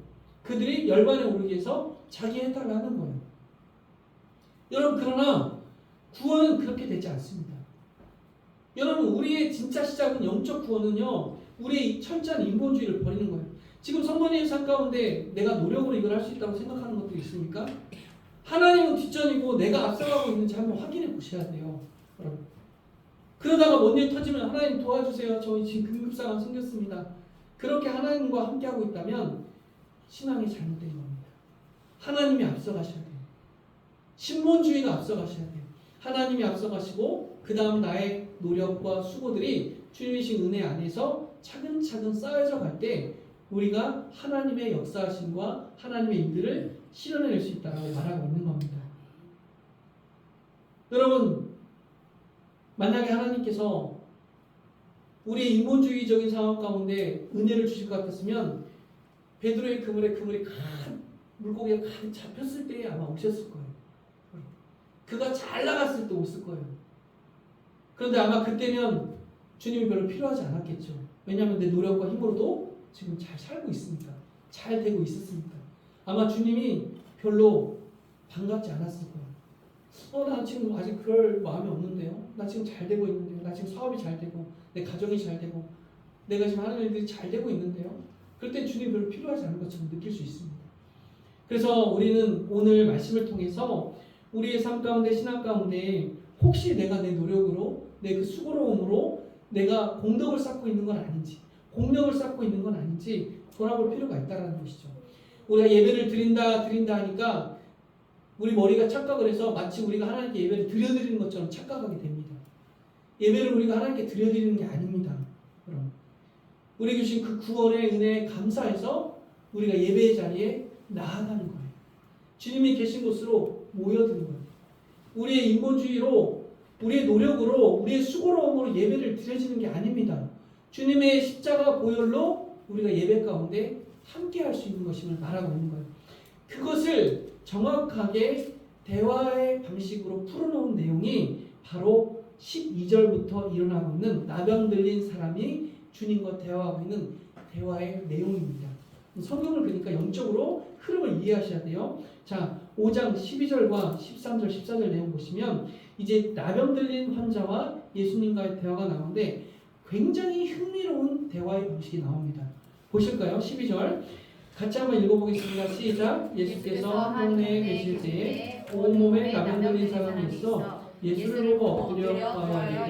그들이 열반에 오르기 위해서 자기 해탈을 하는 거예요. 여러분 그러나 구원은 그렇게 되지 않습니다. 여러분 우리의 진짜 시작은 영적 구원은요. 우리의 철저한 인본주의를 버리는 거예요. 지금 성도님의 삶 가운데 내가 노력으로 이걸 할 수 있다고 생각하는 것들이 있습니까? 하나님은 뒷전이고 내가 앞서가고 있는지 한번 확인해 보셔야 돼요. 여러분. 그러다가 뭔 일 터지면 하나님 도와주세요. 저희 지금 긴급상황 생겼습니다. 그렇게 하나님과 함께하고 있다면 신앙이 잘못된 겁니다. 하나님이 앞서가셔야 돼요. 신본주의가 앞서가셔야 돼요. 하나님이 앞서가시고 그 다음 나의 노력과 수고들이 주님이신 은혜 안에서 차근차근 쌓여져 갈 때 우리가 하나님의 역사하심과 하나님의 일들을 실현해낼 수 있다고 말하고 있는 겁니다. 여러분 만약에 하나님께서 우리의 인본주의적인 상황 가운데 은혜를 주실 것 같았으면 베드로의 그물이 물고기가 가득 잡혔을 때에 아마 오셨을 거예요. 그가 잘 나갔을 때 오실 거예요. 그런데 아마 그때면 주님이 별로 필요하지 않았겠죠. 왜냐하면 내 노력과 힘으로도 지금 잘 살고 있으니까. 잘 되고 있었으니까. 아마 주님이 별로 반갑지 않았을 거예요. 나 지금 아직 그럴 마음이 없는데요. 나 지금 잘 되고 있는데요. 나 지금 사업이 잘 되고 내 가정이 잘 되고 내가 지금 하는 일들이 잘 되고 있는데요. 그럴 때 주님 별로 필요하지 않은 것처럼 느낄 수 있습니다. 그래서 우리는 오늘 말씀을 통해서 우리의 삶 가운데 신앙 가운데 혹시 내가 내 노력으로 내 그 수고로움으로 내가 공덕을 쌓고 있는 건 아닌지 공력을 쌓고 있는 건 아닌지 돌아볼 필요가 있다는 것이죠. 우리가 예배를 드린다 하니까 우리 머리가 착각을 해서 마치 우리가 하나님께 예배를 드려드리는 것처럼 착각하게 됩니다. 예배를 우리가 하나님께 드려드리는 게 아닙니다. 그럼 우리 주신 그 구원의 은혜에 감사해서 우리가 예배의 자리에 나아가는 거예요. 주님이 계신 곳으로 모여드는 거예요. 우리의 인본주의로 우리의 노력으로 우리의 수고로움으로 예배를 드려지는 게 아닙니다. 주님의 십자가 보혈로 우리가 예배 가운데 함께 할 수 있는 것임을 말하고 있는 거예요. 그것을 정확하게 대화의 방식으로 풀어놓은 내용이 바로 12절부터 일어나고 있는 나병 들린 사람이 주님과 대화하고 있는 대화의 내용입니다. 성경을 보니까 영적으로 흐름을 이해하셔야 돼요. 자, 5장 12절과 13절, 14절 내용 보시면 이제 나병 들린 환자와 예수님과의 대화가 나오는데 굉장히 흥미로운 대화의 방식이 나옵니다. 보실까요? 12절 같이 한번 읽어보겠습니다. 시작. 예수께서 한 동네에 계실 때에 온몸에 나병 들린 사람이 있어 예수를 보고 엎드려 구하여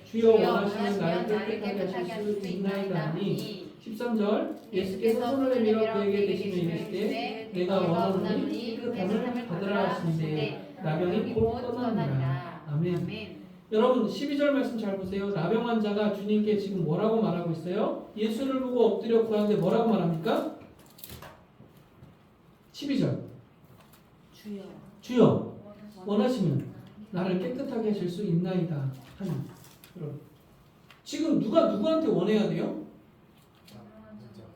주여 원하시면 나를 깨끗하게 하실 수 있나이다 하니 13절 예수께서 손을 내밀어 그에게 대시며 이르시되 내가 원하노니 깨끗함을 받으라 하시는데 나병이 곧 떠나니라. 아멘. 여러분 12절 말씀 잘 보세요. 나병 환자가 주님께 지금 뭐라고 말하고 있어요? 예수를 보고 엎드려 구하는데 뭐라고 말합니까? 12절 주여 원하시면 나를 깨끗하게 하실 수 있나이다 하니. 지금 누가 누구한테 원해야 돼요?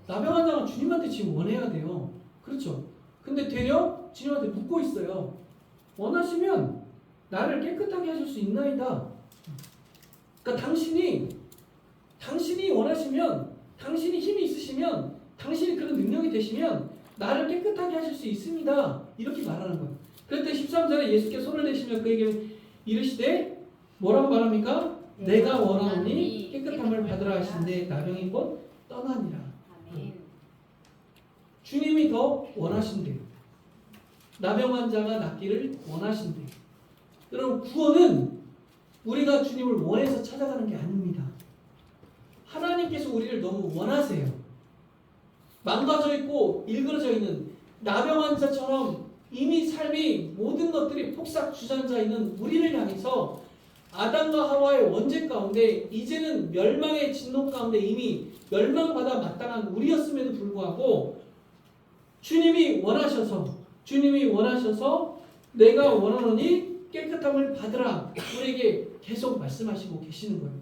나병 환자가 주님한테 지금 원해야 돼요. 그렇죠? 근데 되려 주님한테 묻고 있어요. 원하시면 나를 깨끗하게 하실 수 있나이다. 그러니까 당신이 원하시면, 당신이 힘이 있으시면, 당신이 그런 능력이 되시면 나를 깨끗하게 하실 수 있습니다. 이렇게 말하는 거예요. 그때 13절에 예수께 손을 대시며 그에게 이르시되 뭐라고 말합니까? 내가 원하노니 깨끗함을 받으라 하시는데 나병이 곧 떠나니라. 주님이 더 원하신대요. 나병 환자가 낫기를 원하신대요. 여러분 구원은 우리가 주님을 원해서 찾아가는 게 아닙니다. 하나님께서 우리를 너무 원하세요. 망가져 있고 일그러져 있는 나병 환자처럼 이미 삶이 모든 것들이 폭삭 주저앉아 있는 우리를 향해서 아담과 하와의 원죄 가운데 이제는 멸망의 진노 가운데 이미 멸망받아 마땅한 우리였음에도 불구하고 주님이 원하셔서 내가 원하노니 깨끗함을 받으라 우리에게 계속 말씀하시고 계시는 거예요.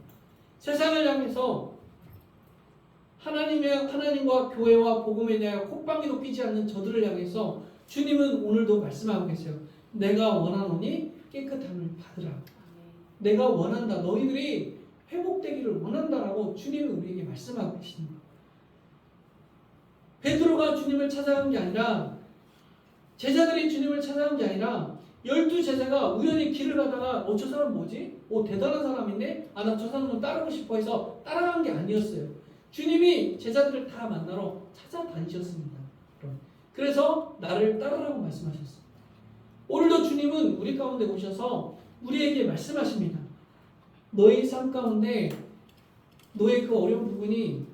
세상을 향해서 하나님과 교회와 복음에 대하여 콧방귀도 피지 않는 저들을 향해서 주님은 오늘도 말씀하고 계세요. 내가 원하노니 깨끗함을 받으라. 내가 원한다. 너희들이 회복되기를 원한다라고 주님이 우리에게 말씀하고 계십니다. 베드로가 주님을 찾아간 게 아니라 제자들이 주님을 찾아간 게 아니라 12제자가 우연히 길을 가다가 저 사람 뭐지? 대단한 사람인데 나 저 사람을 따르고 싶어 해서 따라간 게 아니었어요. 주님이 제자들을 다 만나러 찾아다니셨습니다. 그래서 나를 따르라고 말씀하셨습니다. 오늘도 주님은 우리 가운데 오셔서 우리에게 말씀하십니다. 너의 삶 가운데 너의 그 어려운 부분이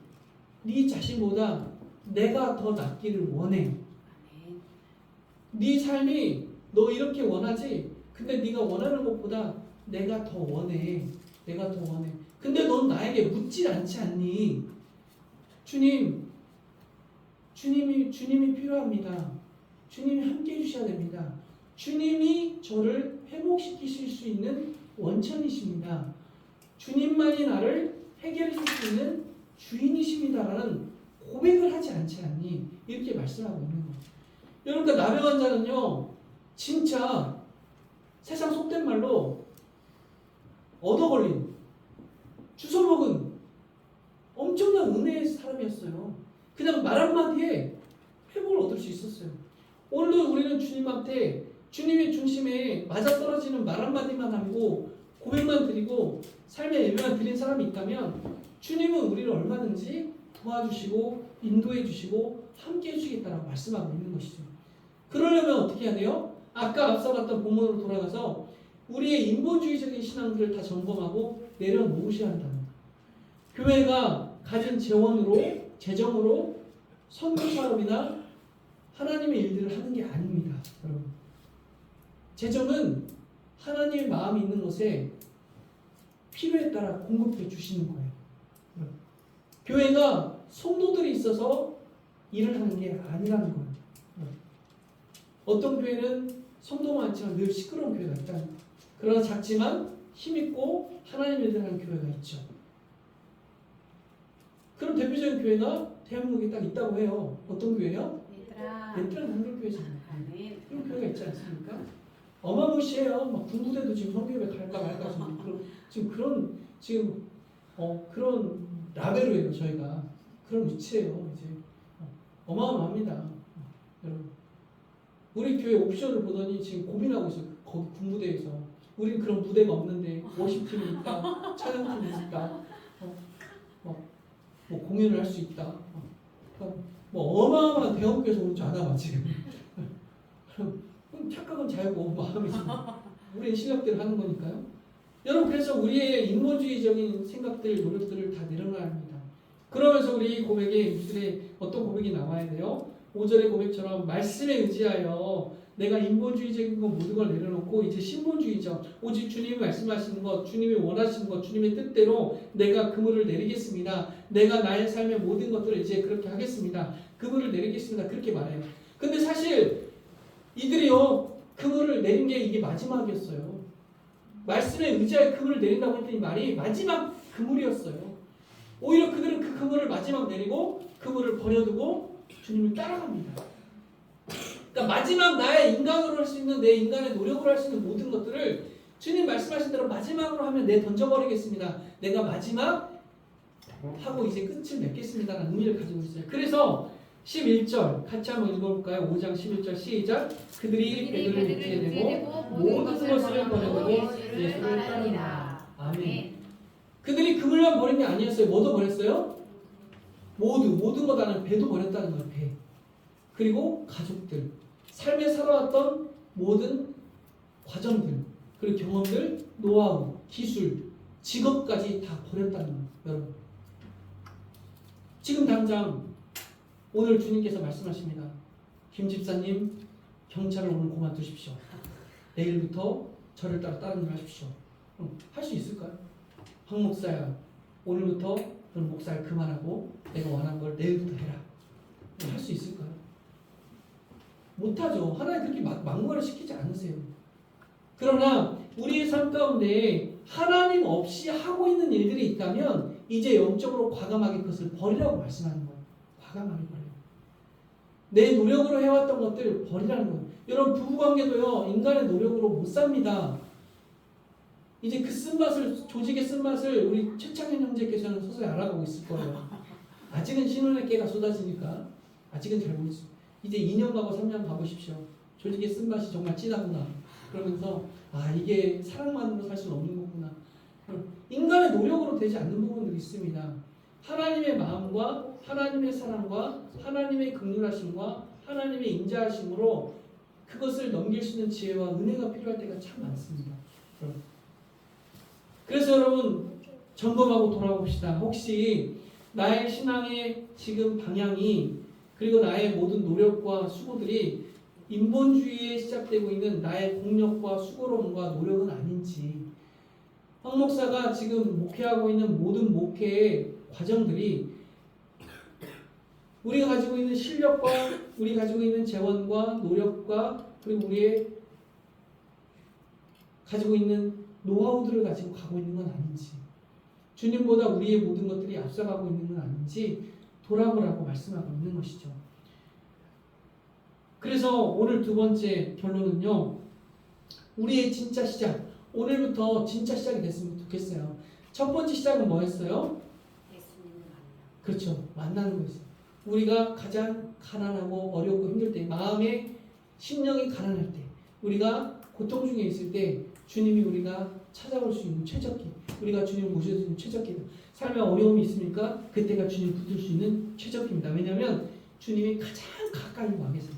네 자신보다 내가 더 낫기를 원해. 네 삶이 너 이렇게 원하지? 근데 네가 원하는 것보다 내가 더 원해. 근데 넌 나에게 묻지 않지 않니? 주님이 필요합니다. 주님이 함께 해주셔야 됩니다. 주님이 저를 회복시키실 수 있는 원천이십니다. 주님만이 나를 해결해 줄 수 있는 주인이십니다라는 고백을 하지 않지 않니? 이렇게 말씀하고 있는 거예요. 여러분, 나병 환자는요, 진짜 세상 속된 말로 얻어걸린, 주워먹은 엄청난 은혜의 사람이었어요. 그냥 말 한마디에 회복을 얻을 수 있었어요. 오늘도 우리는 주님한테 주님의 중심에 맞아떨어지는 말 한마디만 하고 고백만 드리고 삶의 예배만 드린 사람이 있다면 주님은 우리를 얼마든지 도와주시고 인도해 주시고 함께 해주시겠다라고 말씀하고 있는 것이죠. 그러려면 어떻게 해야 돼요? 아까 앞서 봤던 본문으로 돌아가서 우리의 인본주의적인 신앙들을 다 점검하고 내려놓으셔야 한다는 거예요. 교회가 가진 재정으로 선교 사업이나 하나님의 일들을 하는 게 아닙니다. 여러분. 재정은 하나님의 마음이 있는 것에 필요에 따라 공급해 주시는 거예요. 교회가 성도들이 있어서 일을 하는 게 아니라는 거예요. 어떤 교회는 성도가 많지만 늘 시끄러운 교회가 있다는 거예요. 그러나 작지만 힘있고 하나님 일을 하는 교회가 있죠. 그럼 대표적인 교회가 대한민국에 딱 있다고 해요. 어떤 교회요? 베트남 한글교회잖아요. 그런 교회가 있지 않습니까? 어마무시해요. 막 군부대도 지금 성교회 갈까 말까 지금 그런 라벨로예요. 저희가 그런 위치예요. 이제 어마어마합니다. 여러분, 우리 교회 옵션을 보더니 지금 고민하고 있어요. 거기 군부대에서 우리는 그런 부대가 없는데 워십팀이 있다, 찬양팀이 있다, 뭐 공연을 할 수 있다. 뭐 어마어마한 대형교회에서 온 줄 아나 봐 지금. 착각은 자유고 마음이 지금 우리의 실력대로 하는 거니까요. 여러분, 그래서 우리의 인본주의적인 생각들, 노력들을 다 내려놔야 합니다. 그러면서 우리 고백에 우리들의 어떤 고백이 나와야 돼요? 5절의 고백처럼 말씀에 의지하여 내가 인본주의적인 것 모든 걸 내려놓고 이제 신본주의적, 오직 주님이 말씀하시는 것, 주님이 원하시는 것, 주님의 뜻대로 내가 그물을 내리겠습니다. 내가 나의 삶의 모든 것들을 이제 그렇게 하겠습니다. 그물을 내리겠습니다. 그렇게 말해요. 근데 사실 이들이요, 그물을 내린 게 이게 마지막이었어요. 말씀에 의지하여 그물을 내린다고 했더니 말이 마지막 그물이었어요. 오히려 그들은 그 그물을 마지막 내리고 그물을 버려두고 주님을 따라갑니다. 그러니까 마지막 나의 인간으로 할 수 있는, 내 인간의 노력으로 할 수 있는 모든 것들을 주님 말씀하신 대로 마지막으로 하면 내 던져버리겠습니다. 내가 마지막 하고 이제 끝을 맺겠습니다라는 의미를 가지고 있어요. 그래서 11절 같이 한번 읽어볼까요? 5장 11절 시작. 그들이 베드로를 믿게 되고 모든 것을 버려두고 예수를 따르니라. 아멘. 그들이 그물만 버린 게 아니었어요. 뭐도 버렸어요? 모든 것 안에 배도 버렸다는 거예요. 배. 그리고 가족들, 삶에 살아왔던 모든 과정들, 그리고 경험들, 노하우, 기술, 직업까지 다 버렸다는 거예요. 여러분, 지금 당장 오늘 주님께서 말씀하십니다. 김 집사님, 경찰을 오늘 그만두십시오. 내일부터 저를 따르는 일 하십시오. 할 수 있을까요? 황 목사야, 오늘부터 너는 목사를 그만하고 내가 원하는 걸 내일부터 해라. 할 수 있을까요? 못하죠. 하나님 그렇게 막말을 시키지 않으세요. 그러나 우리의 삶 가운데 하나님 없이 하고 있는 일들이 있다면 이제 영적으로 과감하게 그것을 버리라고 말씀하는 거예요. 과감하게 버려. 내 노력으로 해왔던 것들을 버리라는 거예요. 여러분, 부부관계도요, 인간의 노력으로 못 삽니다. 이제 그 쓴맛을, 조직의 쓴맛을 우리 최창현 형제께서는 서서히 알아가고 있을 거예요. 아직은 신혼의 깨가 쏟아지니까 아직은 잘 모르겠어요. 이제 2년 가고 3년 가보십시오. 조직의 쓴맛이 정말 진하구나. 그러면서 이게 사랑만으로 살 수는 없는 거구나. 인간의 노력으로 되지 않는 부분들이 있습니다. 하나님의 마음과 하나님의 사랑과 하나님의 긍휼하심과 하나님의 인자하심으로 그것을 넘길 수 있는 지혜와 은혜가 필요할 때가 참 많습니다. 그래서 여러분, 점검하고 돌아봅시다. 혹시 나의 신앙의 지금 방향이, 그리고 나의 모든 노력과 수고들이 인본주의에 시작되고 있는 나의 공력과 수고로움과 노력은 아닌지, 황 목사가 지금 목회하고 있는 모든 목회의 과정들이 우리가 가지고 있는 실력과 우리 가지고 있는 재원과 노력과 그리고 우리의 가지고 있는 노하우들을 가지고 가고 있는 건 아닌지, 주님보다 우리의 모든 것들이 앞서가고 있는 건 아닌지 돌아보라고 말씀하고 있는 것이죠. 그래서 오늘 두 번째 결론은요, 우리의 진짜 시작, 오늘부터 진짜 시작이 됐으면 좋겠어요. 첫 번째 시작은 뭐였어요? 그렇죠, 만나는 거였어요. 우리가 가장 가난하고 어렵고 힘들 때, 마음의 심령이 가난할 때, 우리가 고통 중에 있을 때 주님이 우리가 찾아올 수 있는 최적기, 우리가 주님을 모실 수 있는 최적기다. 삶에 어려움이 있습니까? 그때가 주님 붙들 수 있는 최적기입니다. 왜냐하면 주님이 가장 가까이 와 계세요.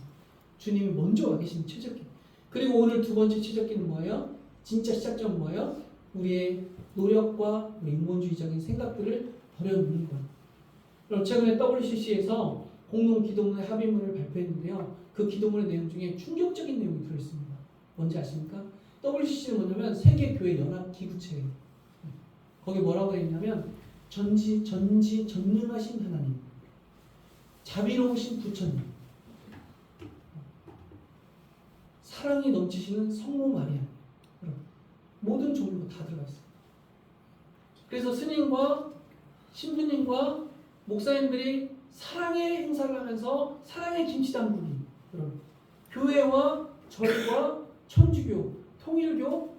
주님이 먼저 와 계시는 최적기. 그리고 오늘 두 번째 최적기는 뭐예요? 진짜 시작점은 뭐예요? 우리의 노력과 우리 인본주의적인 생각들을 버려놓는 거예요. 그럼 최근에 WCC에서 공동 기도문의 합의문을 발표했는데요. 그 기도문의 내용 중에 충격적인 내용이 들어있습니다. 뭔지 아십니까? WCC는 뭐냐면 세계교회 연합기구체예요. 거기 뭐라고 되어 있냐면 전능하신 하나님, 자비로우신 부처님, 사랑이 넘치시는 성모 마리아, 모든 종류가 다 들어가 있어요. 그래서 스님과 신부님과 목사님들이 사랑의 행사를 하면서 사랑의 김치담그기, 교회와 절과 천주교, 통일교,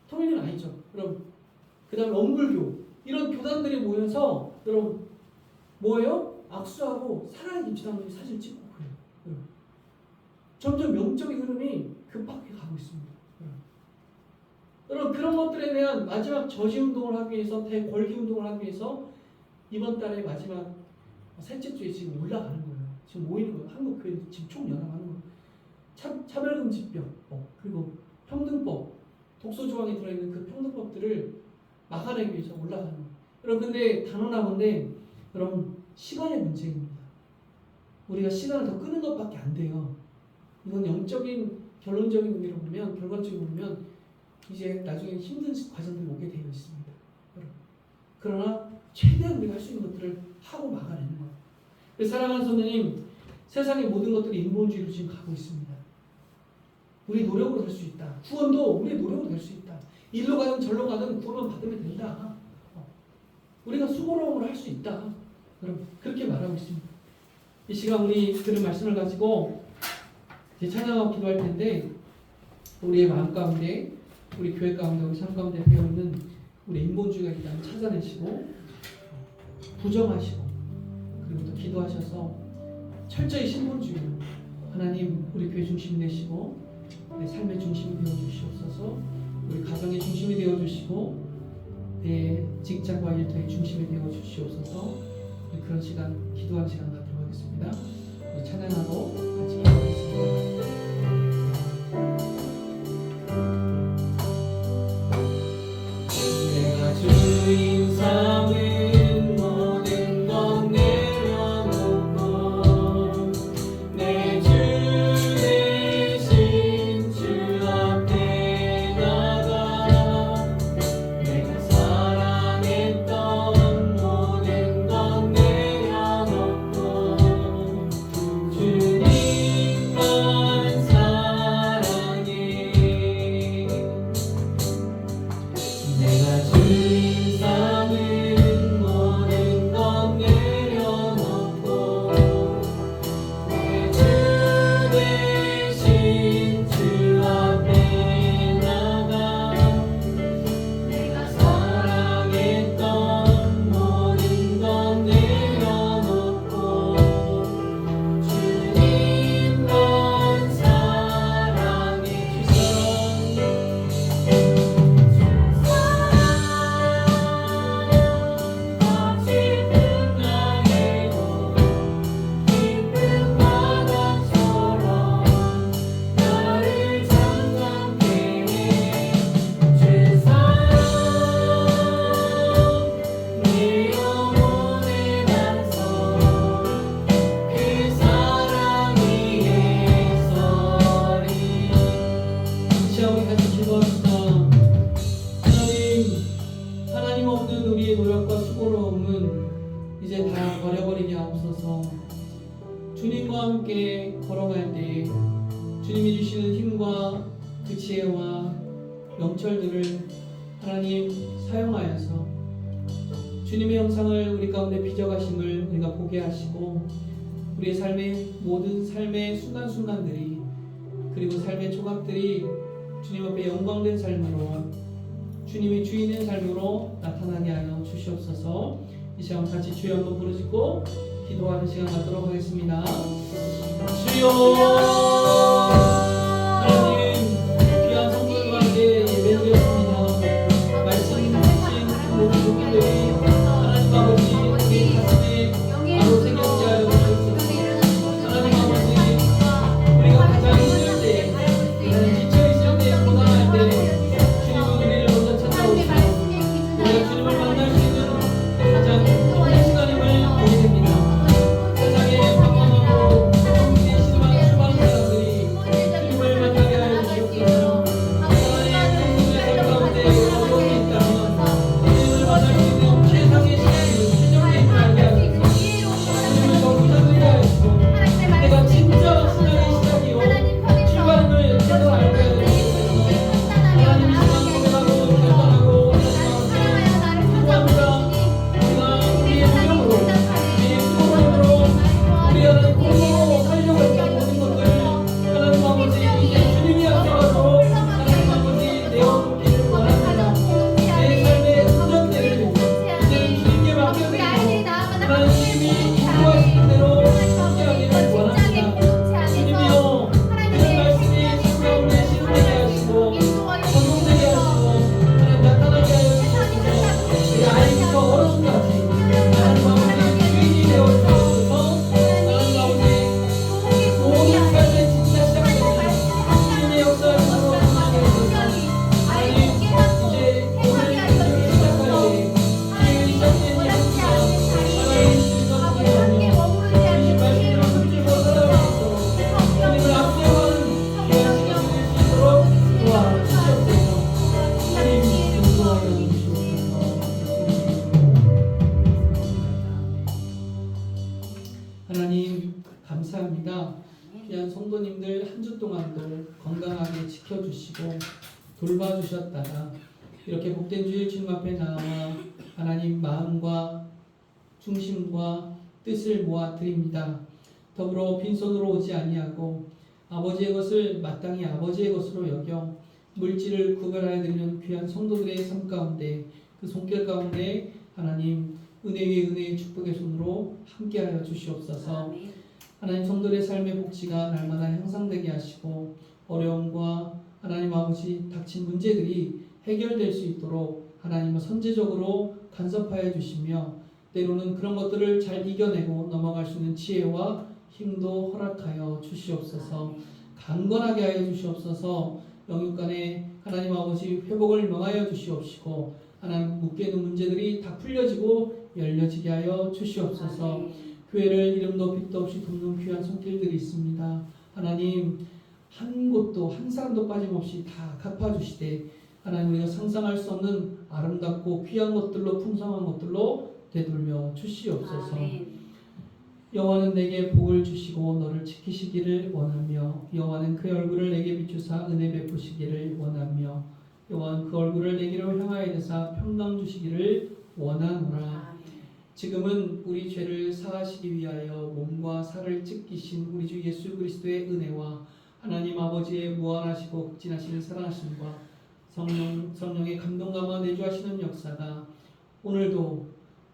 통일은 아니죠. 그럼 그 다음에 엄불교, 이런 교단들이 모여서 여러분 뭐예요? 악수하고 사랑의 김치담그기 사진 찍고 그래요. 점점 영적인 흐름이 급하게 가고 있습니다. 여러분 그런 것들에 대한 마지막 저지운동을 하기 위해서, 대궐기운동을 하기 위해서 이번 달에 마지막 셋째 주에 지금 올라가는 거예요. 지금 모이는 거예요. 한국교회 지금 총연합하는 거예요. 차별금지법, 그리고 평등법, 독소조항이 들어있는 그 평등법들을 막아내기 위해서 올라가는 거예요. 여러분 근데 단언하건대 여러분 시간의 문제입니다. 우리가 시간을 더 끄는 것밖에 안 돼요. 이건 영적인 결론적인 의미로 보면, 결과적으로 보면 이제 나중에 힘든 과정들이 오게 되어 있습니다. 그러나 최대한 우리가 할 수 있는 것들을 하고 막아내는 거예요. 그래서 사랑하는 성도님, 세상의 모든 것들이 인본주의로 지금 가고 있습니다. 우리 노력으로 될 수 있다. 구원도 우리의 노력으로 될 수 있다. 일로 가든 절로 가든 구원만 받으면 된다. 우리가 수고로움을 할 수 있다. 여러분 그렇게 말하고 있습니다. 이 시간 우리 들은 말씀을 가지고 이제 찬양하고 기도할 텐데, 우리의 마음 가운데, 우리 교회 가운데, 우리 삶 가운데 배우는 우리 인본주의가 있다면 찾아내시고 부정하시고, 그리고 또 기도하셔서 철저히 신본주의로 하나님 우리 교회 중심이 되시고 내 삶의 중심이 되어 주시옵소서. 우리 가정의 중심이 되어 주시고 내 직장과 일터의 중심이 되어 주시옵소서. 우리 그런 시간, 기도하는 시간 갖도록 하겠습니다. 우리 찬양하고 같이 기도하겠습니다. 내가 주인 삼은 모든 것 내려놓고 내 주 대신 주 앞에 나가 내가 사랑했던 모든 것 내려놓고 주님만 사랑해. 내가 주인 삼은 모든 것 내려놓고 내 주 대신 주 앞에 나가 내가 사랑했던 모든 것 내려놓고 주님만 사랑해. 하나님 없는 우리의 노력과 수고로움은 이제 다 버려버리게 하옵소서. 주님과 함께 걸어갈 때 주님이 주시는 힘과 그 지혜와 명철들을 하나님 사용하여서 주님의 형상을 우리 가운데 빚어가심을 우리가 보게 하시고, 우리의 삶의 모든 삶의 순간순간들이, 그리고 삶의 조각들이 주님 앞에 영광된 삶으로, 주님이 주인의 삶으로 나타나게 하여 주시옵소서. 이 시간 같이 주여 한번 부르짖고 기도하는 시간 갖도록 하겠습니다. 주여, 하나님 귀한 성도들과 함께 예배드렸습니다. 하나님 공으로 하려고 했던 모든 것들 하나님 아버지 이제 주님이 앞서가서 하나님 아버지 내어놓기를 원합니다. 내 삶의 운전대를 이제는 주님께 맡겨드리고 하나님 주님이 인도하시는 대로 함께하기를 원합니다. 주님이여 이런 말씀이 삶 가운데 실현되게 하시고 성공되게 하시고 하나님 나타나게 하여 주시고 우리 아이부터 어른까지 하나님 아버지 주인이 되어 주옵소서. 하나님 아버지 모든 삶의 진짜 시작되는 주님의 역사하심으로 하나님 이제 오늘 이렇게 시작할 때 주님이 시작된 이 역사 하나님 주님과 함께하며 이 말씀대로 흠집어 살아가면서 주님을 앞세우는 귀한 시간 보낼 수 있도록 도와주시옵소서. 하나님 인도하여 하나님 감사합니다. 귀한 성도님들 한 주 동안도 건강하게 지켜주시고 돌봐주셨다가 이렇게 복된 주일 주님 앞에 나와 하나님 마음과 중심과 뜻을 모아 드립니다. 더불어 빈손으로 오지 아니하고 아버지의 것을 마땅히 아버지의 것으로 여겨 물질을 구별하여 드리는 귀한 성도들의 삶 가운데 그 손길 가운데 하나님 은혜 위에 은혜의 축복의 손으로 함께하여 주시옵소서. 하나님 성도들의 삶의 복지가 날마다 향상되게 하시고 어려움과 하나님 아버지 닥친 문제들이 해결될 수 있도록 하나님은 선제적으로 간섭하여 주시며 때로는 그런 것들을 잘 이겨내고 넘어갈 수 있는 지혜와 힘도 허락하여 주시옵소서. 강건하게 하여 주시옵소서. 영육 간에 하나님 아버지 회복을 명하여 주시옵시고 하나님 묶여있는 문제들이 다 풀려지고 열려지게 하여 주시옵소서. 교회를 이름도 빛도 없이 돕는 귀한 손길들이 있습니다. 하나님 한 곳도 한 사람도 빠짐없이 다 갚아주시되 하나님 우리가 상상할 수 없는 아름답고 귀한 것들로 풍성한 것들로 되돌려 주시옵소서. 여호와는 내게 복을 주시고 너를 지키시기를 원하며 여호와는 그 얼굴을 내게 비추사 은혜 베푸시기를 원하며 여호와는 그 얼굴을 내게로 향하여 대사 평강 주시기를 원하노라. 지금은 우리 죄를 사하시기 위하여 몸과 살을 찢기신 우리 주 예수 그리스도의 은혜와 하나님 아버지의 무한하시고 극진하시는 사랑하심과 성령의 감동감화 내주하시는 역사가 오늘도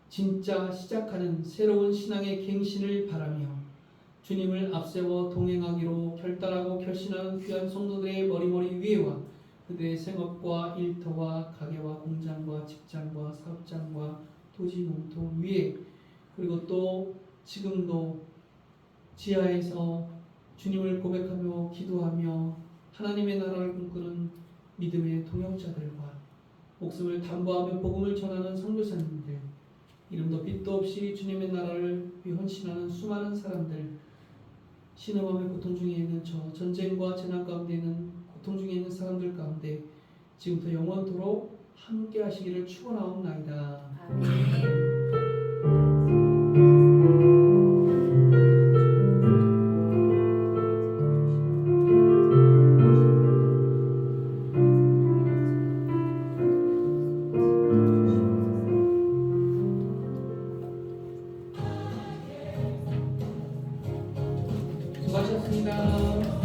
진짜 시작하는 새로운 신앙의 갱신을 바라며 주님을 앞세워 동행하기로 결단하고 결심하는 귀한 성도들의 머리머리 위에와 그들의 생업과 일터와 가게와 공장과 직장과 사업장과 토지 농토 위에 그리고 또 지금도 지하에서 주님을 고백하며 기도하며 하나님의 나라를 꿈꾸는 믿음의 동역자들과 목숨을 담보하며 복음을 전하는 선교사님들 이름도 빛도 없이 주님의 나라를 위해 헌신하는 수많은 사람들 신음함의 고통 중에 있는 저 전쟁과 재난 가운데 있는 고통 중에 있는 사람들 가운데 지금부터 영원토록 함께 하시기를 축원하옵나이다. 아멘. 수고하셨습니다.